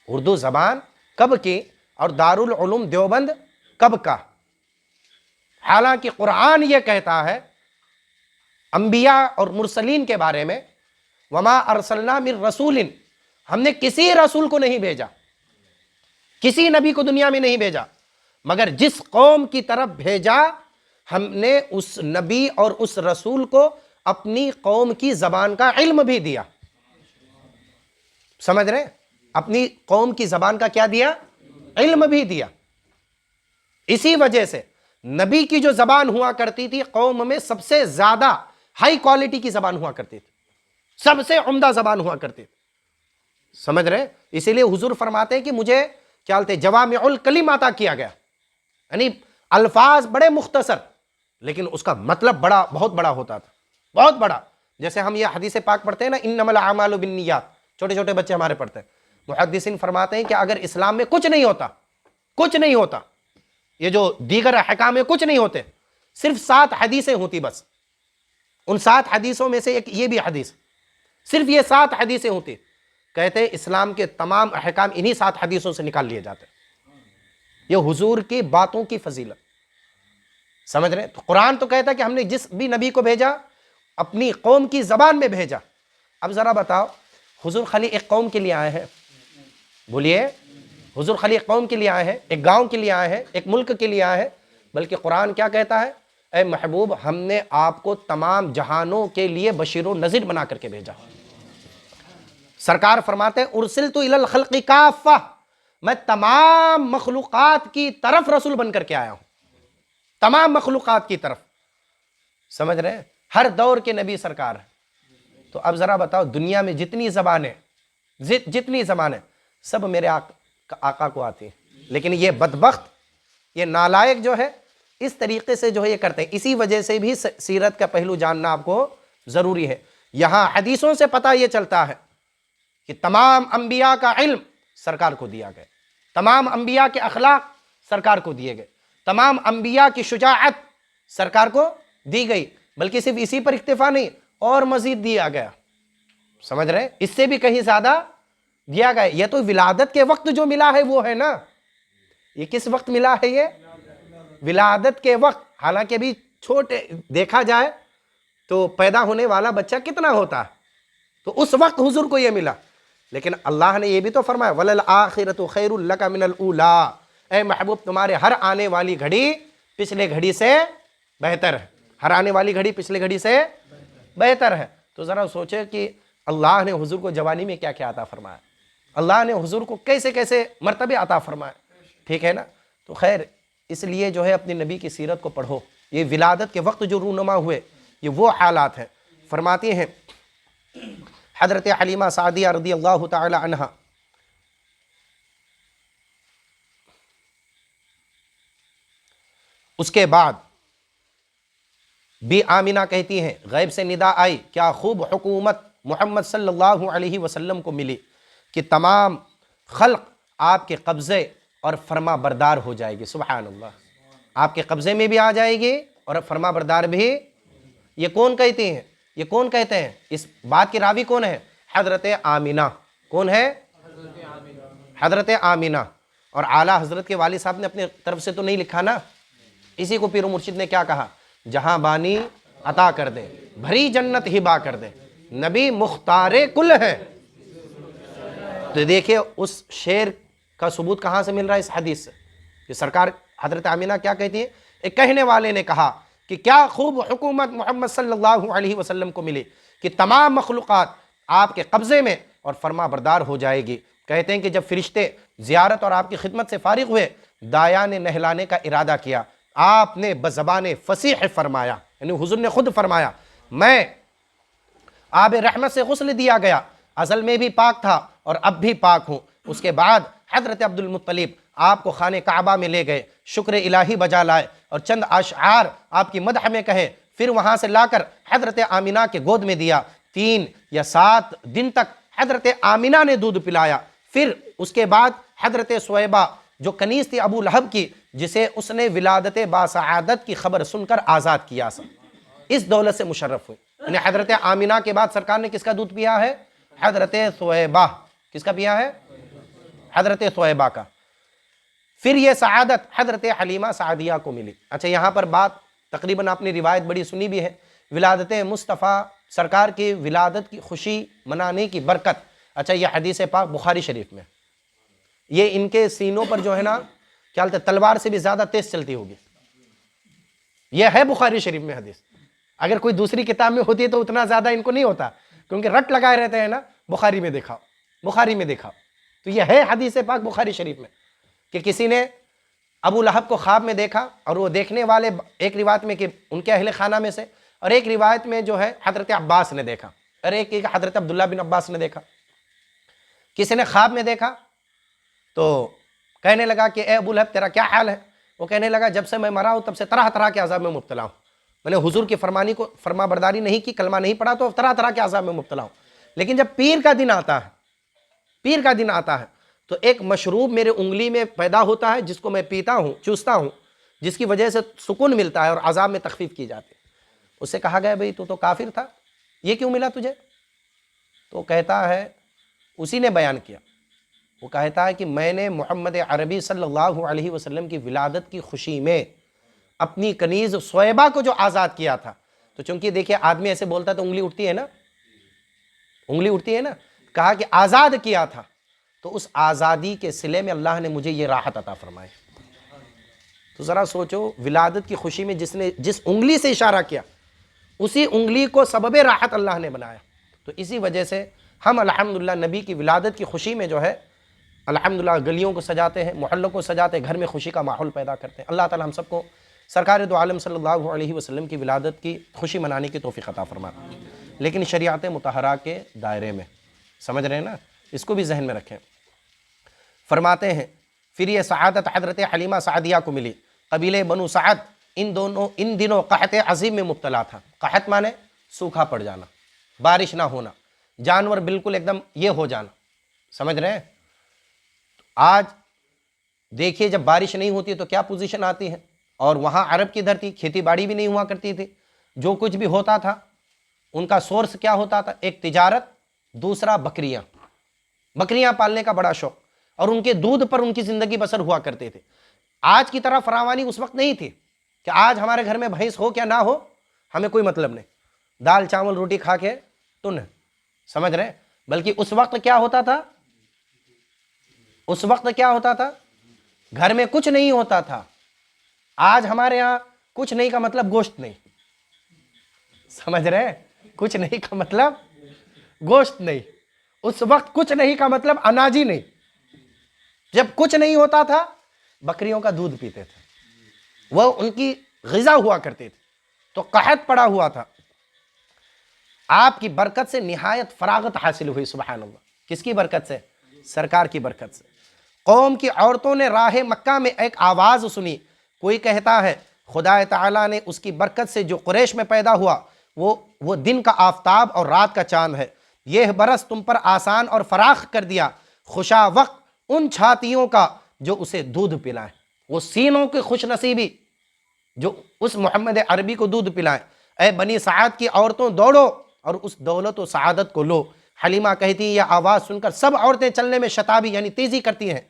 اردو زبان کب کی اور دارالعلوم دیوبند کب کا؟ حالانکہ قرآن یہ کہتا ہے انبیاء اور مرسلین کے بارے میں، وما ارسلنا من رسول، ہم نے کسی رسول کو نہیں بھیجا، کسی نبی کو دنیا میں نہیں بھیجا، مگر جس قوم کی طرف بھیجا ہم نے اس نبی اور اس رسول کو اپنی قوم کی زبان کا علم بھی دیا۔ سمجھ رہے؟ اپنی قوم کی زبان کا کیا دیا؟ علم بھی دیا۔ اسی وجہ سے نبی کی جو زبان ہوا کرتی تھی قوم میں سب سے زیادہ ہائی کوالٹی کی زبان ہوا کرتی تھی، سب سے عمدہ زبان ہوا کرتی تھی، سمجھ رہے؟ اسی لیے حضور فرماتے ہیں کہ مجھے کیا بولتے جوامع الکلم عطا کیا گیا، یعنی الفاظ بڑے مختصر لیکن اس کا مطلب بہت بڑا ہوتا تھا، بہت بڑا۔ جیسے ہم یہ حدیث پاک پڑھتے ہیں نا، انما الاعمال بالنیات، چھوٹے چھوٹے بچے ہمارے پڑھتے ہیں، محدثین فرماتے ہیں کہ اگر اسلام میں کچھ نہیں ہوتا، یہ جو دیگر احکام میں کچھ نہیں ہوتے، صرف 7 حدیثیں ہوتی بس، ان 7 حدیثوں میں سے ایک یہ بھی حدیث، صرف یہ 7 حدیثیں ہوتی، کہتے ہیں اسلام کے تمام احکام انہی 7 حدیثوں سے نکال لیے جاتے ہیں۔ یہ حضور کی باتوں کی فضیلت، سمجھ رہے؟ تو قرآن تو کہتا ہے کہ ہم نے جس بھی نبی کو بھیجا اپنی قوم کی زبان میں بھیجا۔ اب ذرا بتاؤ، حضور خالی ایک قوم کے لیے آئے ہیں؟ بولیے، حضور خالی ایک قوم کے لیے آئے ہیں، ایک گاؤں کے لیے آئے ہیں، ایک ملک کے لیے آئے ہیں؟ بلکہ قرآن کیا کہتا ہے؟ اے محبوب ہم نے آپ کو تمام جہانوں کے لیے بشیر و نذیر بنا کر کے بھیجا۔ سرکار فرماتے ہیں ارسلت الی الخلق کافہ، میں تمام مخلوقات کی طرف رسول بن کر کے آیا ہوں، تمام مخلوقات کی طرف، سمجھ رہے ہیں؟ ہر دور کے نبی سرکار ہے۔ تو اب ذرا بتاؤ، دنیا میں جتنی زبانیں سب میرے آقا کو آتی ہیں، لیکن یہ بدبخت، یہ نالائق جو ہے اس طریقے سے جو ہے یہ کرتے ہیں۔ اسی وجہ سے بھی سیرت کا پہلو جاننا آپ کو ضروری ہے۔ یہاں حدیثوں سے پتہ یہ چلتا ہے کہ تمام انبیاء کا علم سرکار کو دیا گیا، تمام انبیاء کے اخلاق سرکار کو دیے گئے، تمام انبیاء کی شجاعت سرکار کو دی گئی، بلکہ صرف اسی پر اکتفا نہیں، اور مزید دیا گیا۔ سمجھ رہے ہیں؟ اس سے بھی کہیں زیادہ دیا گیا. یہ تو ولادت کے وقت جو ملا ہے وہ ہے نا. یہ کس وقت ملا ہے؟ یہ ولادت کے وقت. حالانکہ ابھی چھوٹے دیکھا جائے تو پیدا ہونے والا بچہ کتنا ہوتا ہے, تو اس وقت حضور کو یہ ملا. لیکن اللہ نے یہ بھی تو فرمایا وَلَلْآخِرَةُ خَيْرٌ لَكَ مِنَ الْأُولَىٰ, اے محبوب تمہارے ہر آنے والی گھڑی پچھلے گھڑی سے بہتر ہے. ہر آنے والی گھڑی پچھلے گھڑی سے بہتر ہے. تو ذرا سوچے کہ اللہ نے حضور کو جوانی میں کیا کیا عطا فرمایا, اللہ نے حضور کو کیسے کیسے مرتبے عطا فرمائے. ٹھیک ہے نا. تو خیر اس لیے جو ہے اپنے نبی کی سیرت کو پڑھو. یہ ولادت کے وقت جو رونما ہوئے یہ وہ حالات ہیں. فرماتی ہیں حضرت حلیمہ سعدیہ رضی اللہ تعالی عنہا, اس کے بعد بی آمینہ کہتی ہیں غیب سے ندا آئی, کیا خوب حکومت محمد صلی اللہ علیہ وسلم کو ملی کہ تمام خلق آپ کے قبضے اور فرما بردار ہو جائے گی. سبحان اللہ, آپ کے قبضے میں بھی آ جائے گی اور فرما بردار بھی. یہ کون کہتے ہیں؟ یہ کون کہتے ہیں؟ اس بات کی راوی کون ہے؟ حضرت آمینہ. کون ہے؟ حضرت آمینہ. اور اعلیٰ حضرت کے والد صاحب نے اپنے طرف سے تو نہیں لکھا نا, اسی کو پیر و مرشد نے کیا کہا, جہاں بانی عطا کر دے, بھری جنت ہبا کر دے, نبی مختار کل ہے. تو دیکھیں اس شعر کا ثبوت کہاں سے مل رہا ہے؟ اس حدیث سے. کہ سرکار حضرت آمینہ کیا کہتی ہیں؟ ایک کہنے والے نے کہا کہ کیا خوب حکومت محمد صلی اللہ علیہ وسلم کو ملی کہ تمام مخلوقات آپ کے قبضے میں اور فرما بردار ہو جائے گی. کہتے ہیں کہ جب فرشتے زیارت اور آپ کی خدمت سے فارغ ہوئے, دایا نے نہلانے کا ارادہ کیا, آپ نے بزبان فصیح فرمایا, یعنی حضور نے خود فرمایا میں آب رحمت سے غسل دیا گیا, ازل میں بھی پاک تھا اور اب بھی پاک ہوں. اس کے بعد حضرت عبد المطلب آپ کو خانہ کعبہ میں لے گئے, شکر الہی بجا لائے اور چند اشعار آپ کی مدح میں کہے, پھر وہاں سے لا کر حضرت آمینہ کے گود میں دیا. 3 یا 7 دن تک حضرت آمینہ نے دودھ پلایا. پھر اس کے بعد حضرت سویبہ جو کنیز تھی ابو لہب کی, جسے اس نے ولادت باسعادت کی خبر سن کر آزاد کیا, اس دولت سے مشرف ہوئی. یعنی حضرت آمینہ کے بعد سرکار نے کس کا دودھ پیا ہے؟ حضرت سویبہ. کس کا پیا ہے؟ حضرت سویبہ کا. پھر یہ سعادت حضرت حلیمہ سعدیہ کو ملی. اچھا یہاں پر بات تقریباً آپ نے روایت بڑی سنی بھی ہے, ولادت مصطفیٰ سرکار کی ولادت کی خوشی منانے کی برکت. اچھا یہ حدیث پاک بخاری شریف میں, یہ ان کے سینوں پر جو ہے نا کیا بولتے تلوار سے بھی زیادہ تیز چلتی ہوگی. یہ ہے بخاری شریف میں حدیث. اگر کوئی دوسری کتاب میں ہوتی ہے تو اتنا زیادہ ان کو نہیں ہوتا, کیونکہ رٹ لگائے رہتے ہیں نا, بخاری میں دیکھا, بخاری میں دیکھا. تو یہ ہے حدیث پاک بخاری شریف میں کہ کسی نے ابو لہب کو خواب میں دیکھا, اور وہ دیکھنے والے ایک روایت میں کہ ان کے اہل خانہ میں سے, اور ایک روایت میں جو ہے حضرت عباس نے دیکھا, اور ایک حضرت عبداللہ بن عباس نے دیکھا. کسی نے خواب میں دیکھا تو کہنے لگا کہ اے ابو لہب تیرا کیا حال ہے؟ وہ کہنے لگا جب سے میں مرا ہوں تب سے طرح طرح کے عذاب میں مبتلا ہوں. میں نے حضور کی فرما برداری نہیں کی, کلمہ نہیں پڑھا, تو طرح طرح کے عذاب میں مبتلا ہوں. لیکن جب پیر کا دن آتا ہے, پیر کا دن آتا ہے تو ایک مشروب میرے انگلی میں پیدا ہوتا ہے, جس کو میں پیتا ہوں, چوستا ہوں, جس کی وجہ سے سکون ملتا ہے اور عذاب میں تخفیف کی جاتی ہے. اس سے کہا گیا بھئی تو کافر تھا, یہ کیوں ملا تجھے؟ تو کہتا ہے, اسی نے بیان کیا, وہ کہتا ہے کہ میں نے محمد عربی صلی اللہ علیہ وسلم کی ولادت کی خوشی میں اپنی کنیز سویبہ کو جو آزاد کیا تھا. تو چونکہ دیکھیں آدمی ایسے بولتا ہے تو انگلی اٹھتی ہے نا, انگلی اٹھتی ہے نا, کہا کہ آزاد کیا تھا, تو اس آزادی کے صلے میں اللہ نے مجھے یہ راحت عطا فرمائی. تو ذرا سوچو, ولادت کی خوشی میں جس نے جس انگلی سے اشارہ کیا, اسی انگلی کو سبب راحت اللہ نے بنایا. تو اسی وجہ سے ہم الحمدللہ نبی کی ولادت کی خوشی میں جو ہے الحمدللہ گلیوں کو سجاتے ہیں, محلوں کو سجاتے ہیں, گھر میں خوشی کا ماحول پیدا کرتے ہیں. اللہ تعالی ہم سب کو سرکار دو عالم صلی اللہ علیہ وسلم کی ولادت کی خوشی منانے کی توفیق عطا فرمائے, لیکن شریعت مطہرہ کے دائرے میں. سمجھ رہے ہیں نا, اس کو بھی ذہن میں رکھیں. فرماتے ہیں پھر یہ سعادت حضرت حلیمہ سعدیہ کو ملی. قبیلے بنو سعد ان دنوں قحط عظیم میں مبتلا تھا. قحط مانے سوکھا پڑ جانا, بارش نہ ہونا, جانور بالکل ایک دم یہ ہو جانا. سمجھ رہے ہیں؟ آج دیکھیے جب بارش نہیں ہوتی تو کیا پوزیشن آتی ہے, اور وہاں عرب کی دھرتی, کھیتی باڑی بھی نہیں ہوا کرتی تھی, جو کچھ بھی ہوتا تھا ان کا سورس کیا ہوتا تھا؟ ایک تجارت دوسرا بکریاں پالنے کا بڑا شوق، اور ان کے دودھ پر ان کی زندگی بسر ہوا کرتے تھے۔ آج کی طرح فراوانی اس وقت نہیں تھی کہ آج ہمارے گھر میں بھینس ہو کیا نہ ہو ہمیں کوئی مطلب نہیں، دال چاول روٹی کھا کے ٹن، سمجھ رہے؟ بلکہ اس وقت کیا ہوتا تھا، اس وقت کیا ہوتا تھا، گھر میں کچھ نہیں ہوتا تھا۔ آج ہمارے ہاں کچھ نہیں کا مطلب گوشت نہیں، سمجھ رہے؟ کچھ نہیں کا مطلب گوشت نہیں، اس وقت کچھ نہیں کا مطلب اناجی نہیں۔ جب کچھ نہیں ہوتا تھا بکریوں کا دودھ پیتے تھے، وہ ان کی غذا ہوا کرتے تھے، تو قحط پڑا ہوا تھا۔ آپ کی برکت سے نہایت فراغت حاصل ہوئی، سبحان اللہ۔ کس کی برکت سے؟ سرکار کی برکت سے۔ قوم کی عورتوں نے راہ مکہ میں ایک آواز سنی، کوئی کہتا ہے خدا تعالیٰ نے اس کی برکت سے جو قریش میں پیدا ہوا وہ دن کا آفتاب اور رات کا چاند ہے، یہ برس تم پر آسان اور فراخ کر دیا، خوشا وقت ان چھاتیوں کا جو اسے دودھ پلائیں، وہ سینوں کی خوش نصیبی جو اس محمد عربی کو دودھ پلائیں۔ اے بنی سعد کی عورتوں دوڑو اور اس دولت و سعادت کو لو۔ حلیمہ کہتی ہیں یہ آواز سن کر سب عورتیں چلنے میں شتابی یعنی تیزی کرتی ہیں،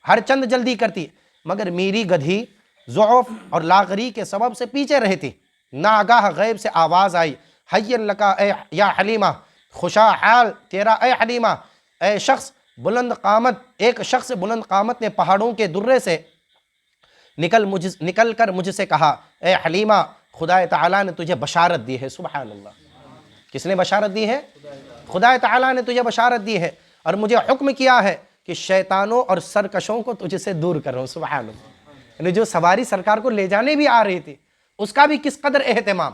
ہر چند جلدی کرتی، مگر میری گدھی ضعف اور لاغری کے سبب سے پیچھے رہتی۔ ناگاہ غیب سے آواز آئی، حی لکا اے یا حلیمہ، خوشا حال تیرا اے حلیمہ، اے شخص بلند قامت، ایک شخص بلند قامت نے پہاڑوں کے درے سے نکل کر مجھ سے کہا، اے حلیمہ خدا تعالیٰ نے تجھے بشارت دی ہے۔ سبحان اللہ، کس نے بشارت دی ہے؟ خدا تعالیٰ نے تجھے بشارت دی ہے، اور مجھے حکم کیا ہے کہ شیطانوں اور سرکشوں کو تجھ سے دور کرو۔ سبحان اللہ، یعنی جو سواری سرکار کو لے جانے بھی آ رہی تھی اس کا بھی کس قدر اہتمام۔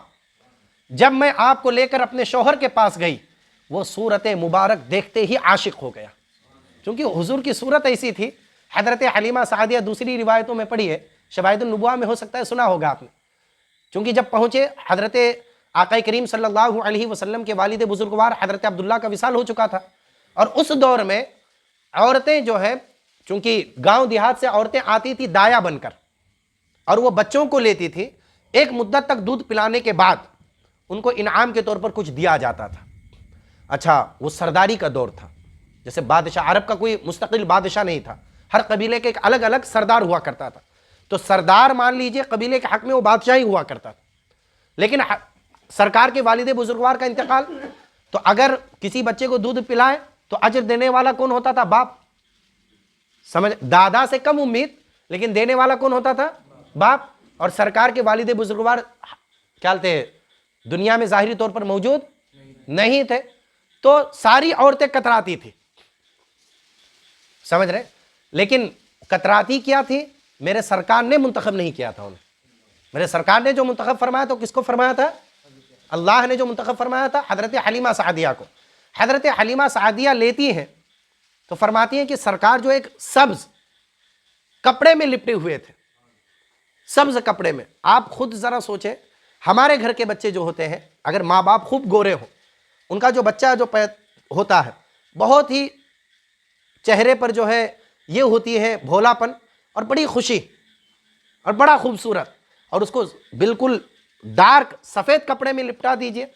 جب میں آپ کو لے کر اپنے شوہر کے پاس گئی، وہ صورت مبارک دیکھتے ہی عاشق ہو گیا، کیونکہ حضور کی صورت ایسی تھی۔ حضرت حلیمہ سعدیہ دوسری روایتوں میں پڑھی ہے، شواہد النبوہ میں ہو سکتا ہے سنا ہوگا آپ نے، چونکہ جب پہنچے حضرت آقا کریم صلی اللہ علیہ وسلم کے والد بزرگوار حضرت عبداللہ کا وصال ہو چکا تھا، اور اس دور میں عورتیں جو ہے، چونکہ گاؤں دیہات سے عورتیں آتی تھی دایا بن کر، اور وہ بچوں کو لیتی تھی، ایک مدت تک دودھ پلانے کے بعد ان کو انعام کے طور پر کچھ دیا جاتا تھا۔ اچھا، وہ سرداری کا دور تھا، جیسے بادشاہ، عرب کا کوئی مستقل بادشاہ نہیں تھا، ہر قبیلے کے ایک الگ الگ سردار ہوا کرتا تھا، تو سردار مان لیجئے قبیلے کے حق میں وہ بادشاہ ہی ہوا کرتا تھا۔ لیکن سرکار کے والد بزرگوار کا انتقال، تو اگر کسی بچے کو دودھ پلائے تو اجر دینے والا کون ہوتا تھا؟ باپ۔ سمجھ، دادا سے کم امید، لیکن دینے والا کون ہوتا تھا؟ باپ۔ اور سرکار کے والد بزرگوار کیا کہتے ہیں، دنیا میں ظاہری طور پر موجود نہیں تھے، تو ساری عورتیں کتراتی تھی، سمجھ رہے؟ لیکن کتراتی کیا تھی؟ میرے سرکار نے منتخب نہیں کیا تھا انہیں، میرے سرکار نے جو منتخب فرمایا تو کس کو فرمایا تھا؟ اللہ نے جو منتخب فرمایا تھا حضرت حلیمہ سعدیہ کو۔ حضرت حلیمہ سعدیہ لیتی ہیں تو فرماتی ہیں کہ سرکار جو ایک سبز کپڑے میں لپٹے ہوئے تھے، سبز کپڑے میں۔ آپ خود ذرا سوچیں، ہمارے گھر کے بچے جو ہوتے ہیں، اگر ماں باپ خوب گورے ہوں، ان کا جو بچہ جو ہوتا ہے بہت ہی چہرے پر جو ہے یہ ہوتی ہے بھولا پن اور بڑی خوشی اور بڑا خوبصورت، اور اس کو بالکل ڈارک سفید کپڑے میں لپٹا دیجئے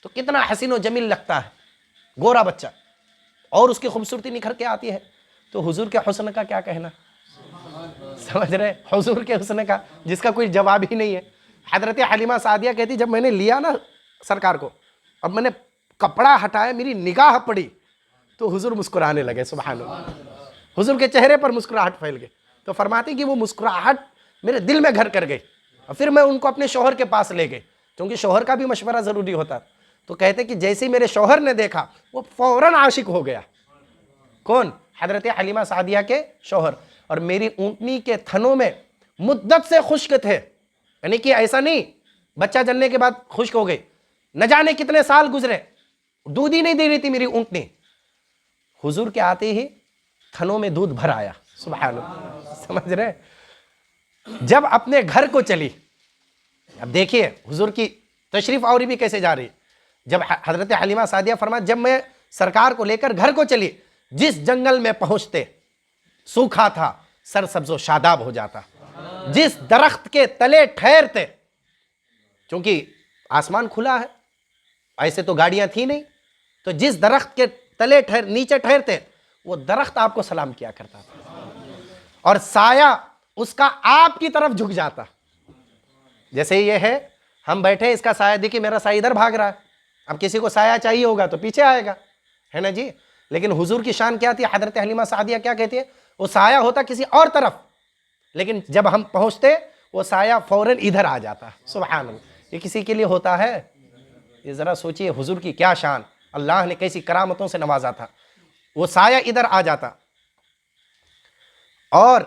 تو کتنا حسین و جمیل لگتا ہے گورا بچہ، اور اس کی خوبصورتی نکھر کے آتی ہے۔ تو حضور کے حسن کا کیا کہنا، سمجھ رہے؟ حضور کے حسن کا جس کا کوئی جواب ہی نہیں ہے۔ حضرت حلیمہ سعدیہ کہتی جب میں نے لیا نا سرکار کو، اب میں نے کپڑا ہٹایا، میری نگاہ پڑی تو حضور مسکرانے لگے، سبحان اللہ، حضور کے چہرے پر مسکراہٹ پھیل گئی۔ تو فرماتی کہ وہ مسکراہٹ میرے دل میں گھر کر گئی، اور پھر میں ان کو اپنے شوہر کے پاس لے گئی، کیونکہ شوہر کا بھی مشورہ ضروری ہوتا۔ تو کہتے کہ جیسے ہی میرے شوہر نے دیکھا وہ فوراً عاشق ہو گیا۔ کون؟ حضرت حلیمہ سعدیہ کے شوہر۔ اور میری اونٹنی کے تھنوں میں مدت سے خشک تھے، یعنی کہ ایسا نہیں بچہ جننے کے بعد خشک ہو گئی، نہ جانے کتنے سال گزرے، دودھ ہی نہیں دے رہی تھی میری اونٹنی۔ حضور کے آتے ہی تھنوں میں دودھ بھر آیا، سبحان اللہ، سمجھ رہے؟ جب اپنے گھر کو چلی، اب دیکھیے حضور کی تشریف آوری بھی کیسے جا رہی۔ جب حضرت حلیمہ سعدیہ فرمایا جب میں سرکار کو لے کر گھر کو چلی، جس جنگل میں پہنچتے سوکھا تھا سرسبز و شاداب ہو جاتا، جس درخت کے تلے ٹھہرتے، چونکہ آسمان کھلا ہے، ایسے تو گاڑیاں تھی نہیں، تو جس درخت کے تلے نیچے ٹھہرتے وہ درخت آپ کو سلام کیا کرتا تھا، اور سایہ اس کا آپ کی طرف جھک جاتا. جیسے یہ ہے، ہم بیٹھے، اس کا سایہ دیکھیں میرا سایہ ادھر بھاگ رہا ہے. اب کسی کو سایہ چاہیے ہوگا تو پیچھے آئے گا، ہے نا جی. لیکن حضور کی شان کیا تھی؟ حضرت حلیمہ سعدیہ کیا کہتی ہے؟ وہ سایہ ہوتا کسی اور طرف، لیکن جب ہم پہنچتے وہ سایہ فوراً ادھر آ جاتا. سبحان اللہ. یہ کسی کے لیے ہوتا ہے؟ یہ ذرا سوچئے حضور کی کیا شان، اللہ نے کیسی کرامتوں سے نوازا تھا. وہ سایہ ادھر آ جاتا. اور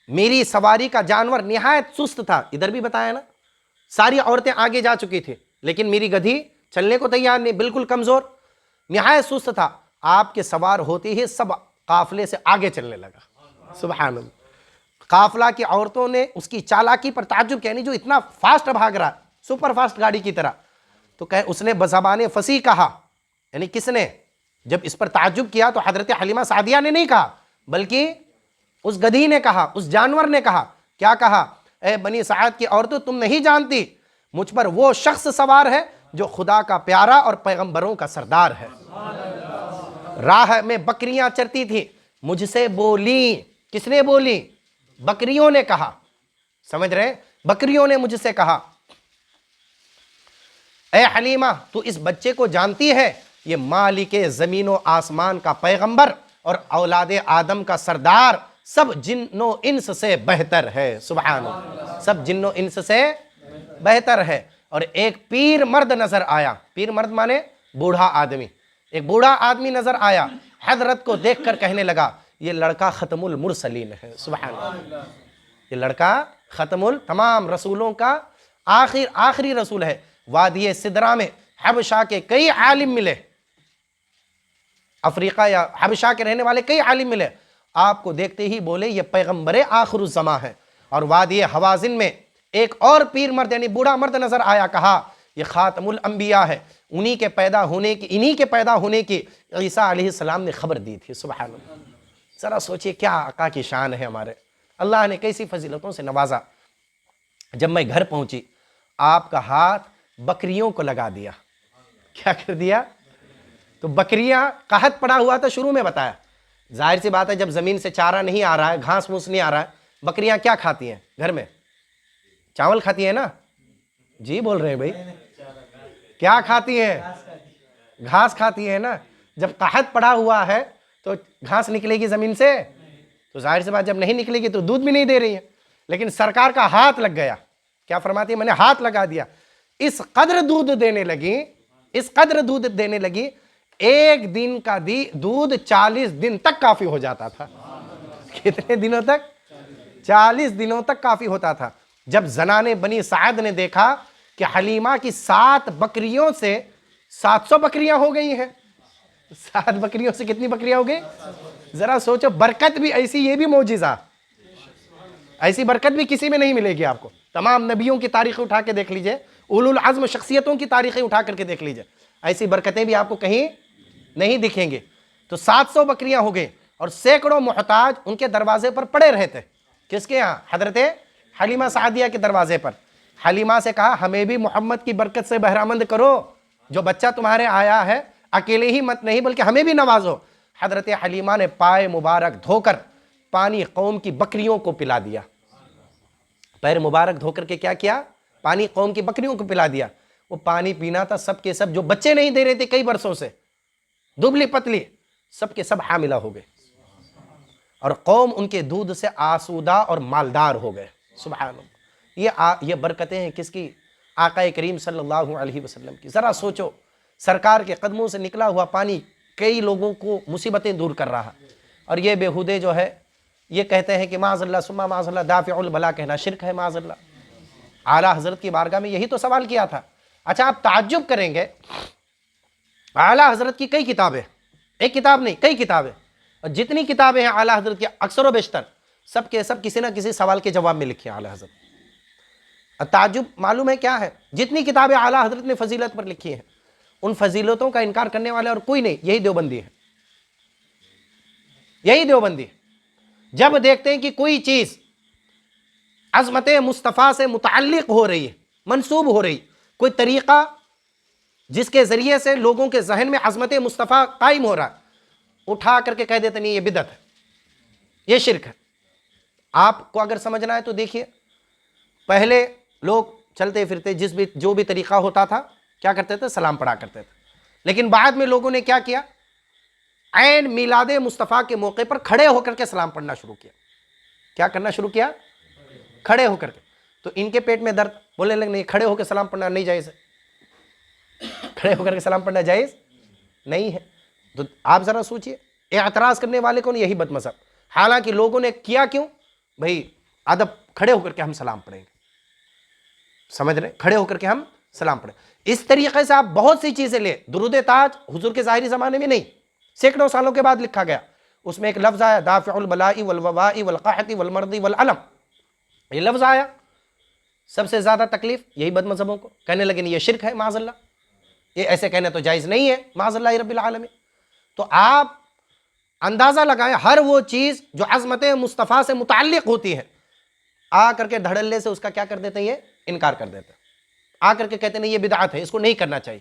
میری سواری کا جانور نہایت سست تھا، ادھر بھی بتایا نا. ساری عورتیں آگے جا چکی تھی لیکن میری گدھی چلنے کو تیار نہیں، بالکل کمزور، نہایت سست تھا. آپ کے سوار ہوتے ہی سب قافلے سے آگے چلنے لگا. سبحان اللہ. قافلہ کی عورتوں نے اس کی چالاکی پر تعجب کیا، یعنی جو اتنا فاسٹ بھاگ رہا، سپر فاسٹ گاڑی کی طرح. تو اس نے بزبان فصیح کہا، یعنی کس نے؟ جب اس پر تعجب کیا تو حضرت حلیمہ سعدیہ نے نہیں کہا، بلکہ اس گدھی نے کہا، اس جانور نے کہا. کیا کہا؟ اے بنی سعد کی عورتوں، تم نہیں جانتی مجھ پر وہ شخص سوار ہے جو خدا کا پیارا اور پیغمبروں کا سردار ہے. راہ میں بکریاں چرتی تھی، مجھ سے بولی. کس نے بولی؟ بکریوں نے کہا. سمجھ رہے؟ بکریوں نے مجھ سے کہا، اے حلیمہ تو اس بچے کو جانتی ہے؟ یہ مالک زمین و آسمان کا پیغمبر اور اولاد آدم کا سردار، سب جن و انس سے بہتر ہے. سبحان اللہ. سب جن و انس سے بہتر ہے. اور ایک پیر مرد نظر آیا. پیر مرد مانے بوڑھا آدمی. ایک بوڑھا آدمی نظر آیا، حضرت کو دیکھ کر کہنے لگا، یہ لڑکا ختم المرسلین ہے. سبحان اللہ. یہ لڑکا تمام رسولوں کا آخری رسول ہے. وادی سدرہ میں حبشہ کے کئی عالم ملے، افریقہ یا حبشہ کے رہنے والے کئی عالم ملے. آپ کو دیکھتے ہی بولے یہ پیغمبر آخر الزماں ہے. اور وادی حوازن میں ایک اور پیر مرد یعنی بوڑھا مرد نظر آیا، کہا یہ خاتم الانبیاء ہے، انہی کے پیدا ہونے کی عیسیٰ علیہ السلام نے خبر دی تھی. سبحان اللہ. ذرا سوچئے کیا آقا کی شان ہے ہمارے. اللہ نے کیسی فضیلتوں سے نوازا. جب میں گھر پہنچی، آپ کا ہاتھ بکریوں کو لگا دیا. کیا کر دیا؟ تو بکریاں قحط پڑا ہوا تھا، شروع میں بتایا. ظاہر سی بات ہے جب زمین سے چارہ نہیں آ رہا ہے، گھاس پھوس نہیں آ رہا ہے، بکریاں کیا کھاتی ہیں گھر میں؟ چاول کھاتی ہیں نا؟ جی بول رہے ہیں بھائی. کیا کھاتی ہیں؟ گھاس کھاتی ہیں نا. جب قحط پڑا ہوا ہے تو گھاس نکلے گی زمین سے؟ تو ظاہر سی بات جب نہیں نکلے گی تو دودھ بھی نہیں دے رہی ہے. لیکن سرکار کا ہاتھ لگ گیا. کیا فرماتی ہے؟ میں نے ہاتھ لگا دیا. اس قدر دودھ دینے لگی، ایک دن کا دودھ 40 دن تک کافی ہو جاتا تھا. کتنے دنوں تک؟ 40 دنوں تک کافی ہوتا تھا. جب زنان بنی سعد نے دیکھا کہ حلیمہ کی 7 بکریوں سے 700 بکریاں ہو گئی ہیں. 7 بکریوں سے کتنی بکریاں ہو گئی؟ ذرا سوچو. برکت بھی ایسی، یہ بھی معجزہ. ایسی برکت بھی کسی میں نہیں ملے گی آپ کو. تمام نبیوں کی تاریخیں اٹھا کے دیکھ لیجئے، اولو العزم شخصیتوں کی تاریخیں اٹھا کر کے دیکھ لیجئے، ایسی برکتیں بھی آپ کو کہیں نہیں دکھیں گے. تو 700 بکریاں ہو گئیں اور سینکڑوں محتاج ان کے دروازے پر پڑے رہتے. کس کے ہاں؟ حضرت حلیمہ سعدیہ کے دروازے پر. حلیمہ سے کہا ہمیں بھی محمد کی برکت سے بہرامند کرو، جو بچہ تمہارے آیا ہے اکیلے ہی مت نہیں بلکہ ہمیں بھی نوازو. حضرت حلیمہ نے پائے مبارک دھو کر پانی قوم کی بکریوں کو پلا دیا. پیر مبارک دھو کر کے کیا کیا؟ پانی قوم کی بکریوں کو پلا دیا. وہ پانی پینا تھا سب کے سب، جو بچے نہیں دے رہے تھے کئی برسوں سے، دبلی پتلی، سب کے سب حاملہ ہو گئے اور قوم ان کے دودھ سے آسودہ اور مالدار ہو گئے. سبحان اللہ. یہ برکتیں ہیں کس کی؟ آقا کریم صلی اللہ علیہ وسلم کی. ذرا سوچو، سرکار کے قدموں سے نکلا ہوا پانی کئی لوگوں کو مصیبتیں دور کر رہا، اور یہ بیہودے جو ہے یہ کہتے ہیں کہ معاذ اللہ ثم معاذ اللہ دافع البلا کہنا شرک ہے. معاذ اللہ. اعلیٰ حضرت کی بارگاہ میں یہی تو سوال کیا تھا. اچھا آپ تعجب کریں گے، اعلیٰ حضرت کی کئی کتابیں، ایک کتاب نہیں کئی کتابیں، اور جتنی کتابیں ہیں اعلیٰ حضرت کی اکثر و بیشتر سب کے سب کسی نہ کسی سوال کے جواب میں لکھی ہیں اعلیٰ حضرت. تعجب معلوم ہے کیا ہے؟ جتنی کتابیں اعلیٰ حضرت نے فضیلت پر لکھی ہیں، ان فضیلتوں کا انکار کرنے والے اور کوئی نہیں، یہی دیوبندی ہے. یہی دیوبندی. جب دیکھتے ہیں کہ کوئی چیز عظمت مصطفیٰ سے متعلق ہو رہی ہے، منسوب ہو رہی، کوئی طریقہ جس کے ذریعے سے لوگوں کے ذہن میں عظمت مصطفیٰ قائم ہو رہا ہے، اٹھا کر کے کہہ دیتے نہیں یہ بدعت ہے، یہ شرک ہے۔ آپ کو اگر سمجھنا ہے تو دیکھیے، پہلے لوگ چلتے پھرتے جو بھی طریقہ ہوتا تھا کیا کرتے تھے؟ سلام پڑھا کرتے تھے۔ لیکن بعد میں لوگوں نے کیا کیا؟ عین میلاد مصطفیٰ کے موقع پر کھڑے ہو کر کے سلام پڑھنا شروع کیا۔ کیا کرنا شروع کیا؟ کھڑے ہو کر کے۔ تو ان کے پیٹ میں درد، بولنے لگے نہیں، کھڑے ہو کے سلام پڑھنا نہیں جائز ہے، کھڑے ہو کر کے سلام پڑھنا جائز نہیں ہے۔ تو آپ ذرا سوچئے، اعتراض کرنے والے کون؟ یہی بد مذہب۔ حالانکہ لوگوں نے کیا کیوں؟ بھائی ادب، کھڑے ہو کر کے ہم سلام پڑھیں گے، سمجھ رہے؟ کھڑے ہو کر کے ہم سلام پڑھیں۔ اس طریقے سے آپ بہت سی چیزیں لیں۔ درود تاج حضور کے ظاہری زمانے میں نہیں، سینکڑوں سالوں کے بعد لکھا گیا۔ اس میں ایک لفظ آیا، دافع البلاء والوباء والقحط والمرض والعلم، یہ لفظ آیا، سب سے زیادہ تکلیف یہی بد مذہبوں کو۔ کہنے لگے یہ شرک ہے، معاذ اللہ، یہ ایسے کہنے تو جائز نہیں ہے، معاذ اللہ رب العالمین۔ تو آپ اندازہ لگائیں، ہر وہ چیز جو عظمت مصطفیٰ سے متعلق ہوتی ہے، آ کر کے دھڑلے سے اس کا کیا کر دیتے ہیں؟ یہ انکار کر دیتے ہیں، آ کر کے کہتے ہیں یہ بدعت ہے، اس کو نہیں کرنا چاہیے،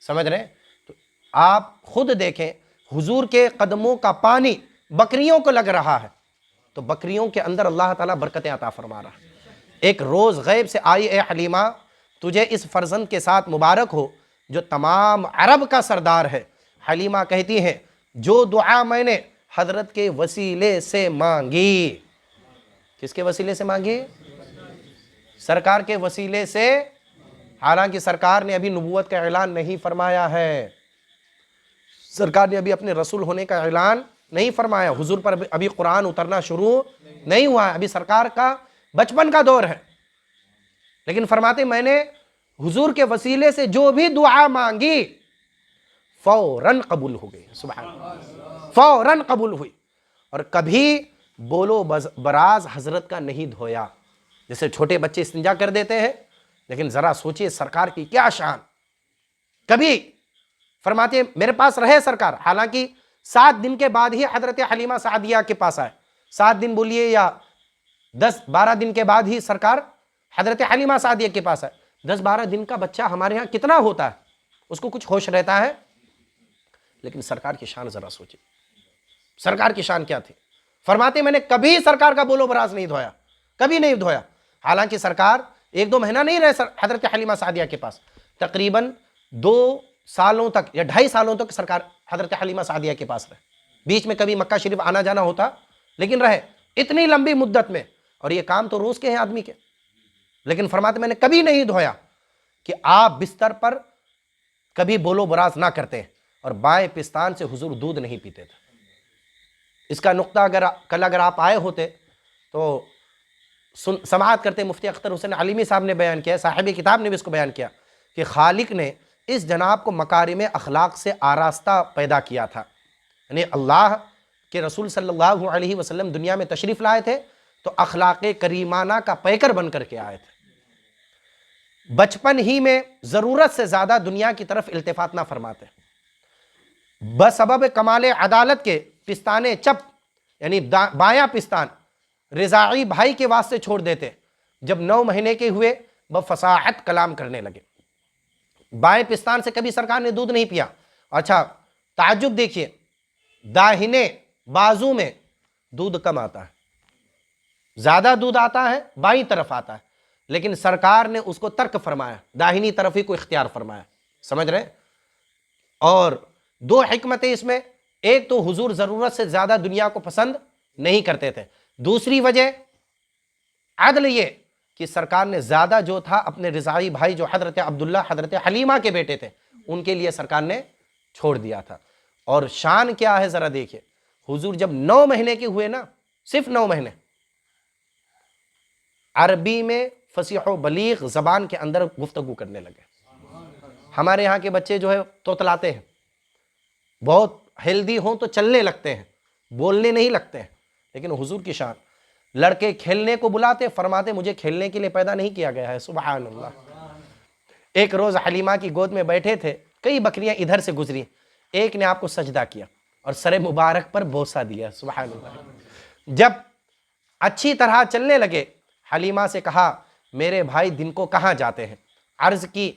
سمجھ رہے ہیں؟ تو آپ خود دیکھیں، حضور کے قدموں کا پانی بکریوں کو لگ رہا ہے، تو بکریوں کے اندر اللہ تعالیٰ برکتیں عطا فرما رہا ہے۔ ایک روز غیب سے آئی، اے حلیمہ تجھے اس فرزند کے ساتھ مبارک ہو جو تمام عرب کا سردار ہے۔ حلیمہ کہتی ہیں جو دعا میں نے حضرت کے وسیلے سے مانگی، کس کے وسیلے سے مانگی؟ سرکار کے وسیلے سے۔ حالانکہ سرکار نے ابھی نبوت کا اعلان نہیں فرمایا ہے، سرکار نے ابھی اپنے رسول ہونے کا اعلان نہیں فرمایا، حضور پر ابھی قرآن اترنا شروع نہیں ہوا ہے، ابھی سرکار کا بچپن کا دور ہے، لیکن فرماتے میں نے حضور کے وسیلے سے جو بھی دعا مانگی فوراً قبول ہو گئی، سبحان اللہ، فوراً قبول ہوئی۔ اور کبھی بولو براز حضرت کا نہیں دھویا، جیسے چھوٹے بچے استنجا کر دیتے ہیں، لیکن ذرا سوچئے سرکار کی کیا شان۔ کبھی فرماتے ہیں میرے پاس رہے سرکار، حالانکہ 7 دن کے بعد ہی حضرت حلیمہ سعدیہ کے پاس آئے، 7 دن بولیے یا 10-12 دن کے بعد ہی سرکار حضرت حلیمہ سعدیہ کے پاس آئے۔ 10-12 دن کا بچہ ہمارے ہاں کتنا ہوتا ہے، اس کو کچھ ہوش رہتا ہے؟ لیکن سرکار کی شان ذرا سوچیں، سرکار کی شان کیا تھی۔ فرماتے میں نے کبھی سرکار کا بولو براز نہیں دھویا، کبھی نہیں دھویا۔ حالانکہ سرکار 1-2 مہینہ نہیں رہے حضرت حلیمہ سعدیہ کے پاس، تقریباً 2 سالوں تک یا 2.5 سالوں تک سرکار حضرت حلیمہ سعدیہ کے پاس رہے۔ بیچ میں کبھی مکہ شریف آنا جانا ہوتا، لیکن رہے اتنی لمبی مدت میں، اور یہ کام تو روز کے ہیں آدمی کے۔ لیکن فرماتے میں نے کبھی نہیں دھویا کہ آپ بستر پر کبھی بولو براز نہ کرتے، اور بائیں پستان سے حضور دودھ نہیں پیتے تھے۔ اس کا نقطہ اگر آپ آئے ہوتے تو سماعت کرتے، مفتی اختر حسین علیمی صاحب نے بیان کیا، صاحب کتاب نے بھی اس کو بیان کیا کہ خالق نے اس جناب کو مکارم اخلاق سے آراستہ پیدا کیا تھا، یعنی اللہ کے رسول صلی اللہ علیہ وسلم دنیا میں تشریف لائے تھے تو اخلاق کریمانہ کا پیکر بن کر کے آئے تھے۔ بچپن ہی میں ضرورت سے زیادہ دنیا کی طرف التفات نہ فرماتے، بسبب کمال عدالت کے پستان چپ یعنی بایاں پستان رضاعی بھائی کے واسطے چھوڑ دیتے۔ جب 9 مہینے کے ہوئے بفصاحت کلام کرنے لگے۔ بائیں پستان سے کبھی سرکار نے دودھ نہیں پیا۔ اچھا تعجب دیکھیے، داہنے بازو میں دودھ کم آتا ہے، زیادہ دودھ آتا ہے بائیں طرف آتا ہے، لیکن سرکار نے اس کو ترک فرمایا، داہنی طرف ہی کو اختیار فرمایا، سمجھ رہے ہیں؟ اور 2 حکمتیں اس میں، ایک تو حضور ضرورت سے زیادہ دنیا کو پسند نہیں کرتے تھے، دوسری وجہ عدل یہ کہ سرکار نے زیادہ جو تھا اپنے رضاعی بھائی جو حضرت عبداللہ حضرت حلیمہ کے بیٹے تھے ان کے لیے سرکار نے چھوڑ دیا تھا۔ اور شان کیا ہے ذرا دیکھیں، حضور جب 9 مہینے کے ہوئے نا، صرف 9 مہینے، عربی میں فصیح و بلیغ زبان کے اندر گفتگو کرنے لگے۔ ہمارے یہاں کے بچے جو ہے توتلاتے ہیں، بہت ہیلدی ہوں تو چلنے لگتے ہیں، بولنے نہیں لگتے ہیں، لیکن حضور کی شان، لڑکے کھیلنے کو بلاتے، فرماتے مجھے کھیلنے کے لیے پیدا نہیں کیا گیا ہے، سبحان اللہ۔ ایک روز حلیمہ کی گود میں بیٹھے تھے، کئی بکریاں ادھر سے گزری، ایک نے آپ کو سجدہ کیا اور سر مبارک پر بوسہ دیا، سبحان اللہ۔ جب اچھی طرح چلنے لگے، حلیمہ سے کہا میرے بھائی دن کو کہاں جاتے ہیں؟ عرض کی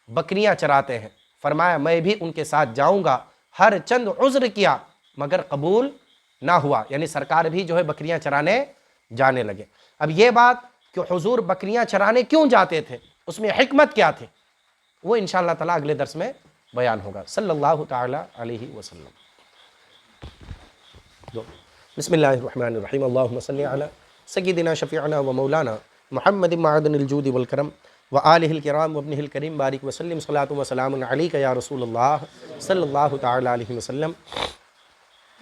بکریاں چراتے ہیں۔ فرمایا میں بھی ان کے ساتھ جاؤں گا، ہر چند عذر کیا مگر قبول نہ ہوا، یعنی سرکار بھی جو ہے بکریاں چرانے جانے لگے۔ اب یہ بات کہ حضور بکریاں چرانے کیوں جاتے تھے، اس میں حکمت کیا تھے، وہ انشاءاللہ تعالیٰ اگلے درس میں بیان ہوگا۔ صلی اللہ تعالی علیہ وسلم۔ بسم اللہ الرحمن الرحیم، اللہم صلی علی سیدنا شفیعنا و مولانا محمد معدن الجود والکرم وآلہ الکرام وابنہ الکریم بارک وسلم صلاۃ و سلام علیک یا رسول اللہ صلی اللہ تعالی علیہ وسلم۔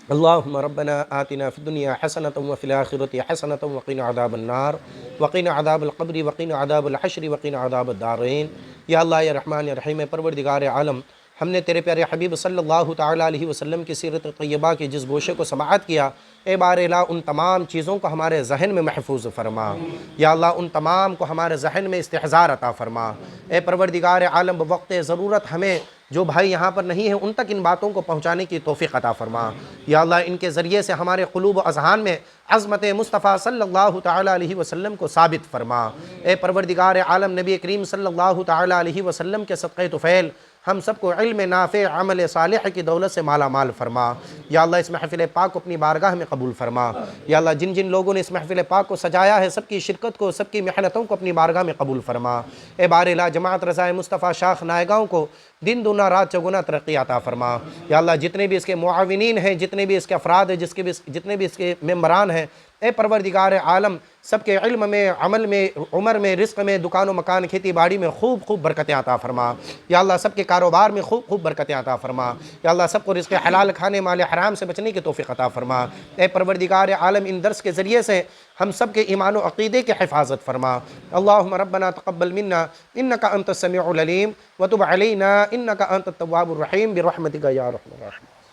اللہم ربنا آتنا فی الدنیا حسنۃ وفی الآخرۃ حسنۃ وقنا عذاب النار وقنا عذاب القبر وقنا عذاب الحشر وقنا عذاب الدارین۔ یا اللہ یا رحمان یا رحیم، پروردگار عالم، ہم نے تیرے پیارے حبیب صلی اللہ تعالیٰ علیہ وسلم کی سیرت طیبہ کے جس گوشے کو سماعت کیا، اے بار الہ ان تمام چیزوں کو ہمارے ذہن میں محفوظ فرما۔ یا اللہ ان تمام کو ہمارے ذہن میں استحضار عطا فرما۔ اے پروردگار عالم، بوقت ضرورت ہمیں جو بھائی یہاں پر نہیں ہیں ان تک ان باتوں کو پہنچانے کی توفیق عطا فرما۔ یا اللہ ان کے ذریعے سے ہمارے قلوب و اذہان میں عظمت مصطفیٰ صلی اللہ تعالیٰ علیہ وسلم کو ثابت فرما۔ اے پروردگار عالم، نبی کریم صلی اللہ تعالیٰ علیہ وسلم کے صدقہ طفیل ہم سب کو علم نافع عمل صالح کی دولت سے مالا مال فرما۔ یا اللہ اس محفل پاک کو اپنی بارگاہ میں قبول فرما۔ یا اللہ جن جن لوگوں نے اس محفل پاک کو سجایا ہے، سب کی شرکت کو، سب کی محنتوں کو اپنی بارگاہ میں قبول فرما۔ اے بار الہ جماعت رضائے مصطفیٰ شاخ نائیگاؤں کو دن دونا رات چگنا ترقی عطا فرما۔ یا اللہ جتنے بھی اس کے معاونین ہیں، جتنے بھی اس کے افراد ہیں، جتنے بھی اس کے ممبران ہیں، اے پروردگار عالم سب کے علم میں، عمل میں، عمر میں، رزق میں، دکان و مکان، کھیتی باڑی میں خوب خوب برکتیں عطا فرما۔ یا اللہ سب کے کاروبار میں خوب خوب برکتیں عطا فرما۔ یا اللہ سب کو رزق حلال کھانے، مال حرام سے بچنے کی توفیق عطا فرما۔ اے پروردگار عالم ان درس کے ذریعے سے ہم سب کے ایمان و عقیدے کی حفاظت فرما۔ اللہم ربنا تقبل منا انک انت السمیع العلیم وتب علینا انک انت التواب الرحیم برحمتک یا ارحم الراحمین۔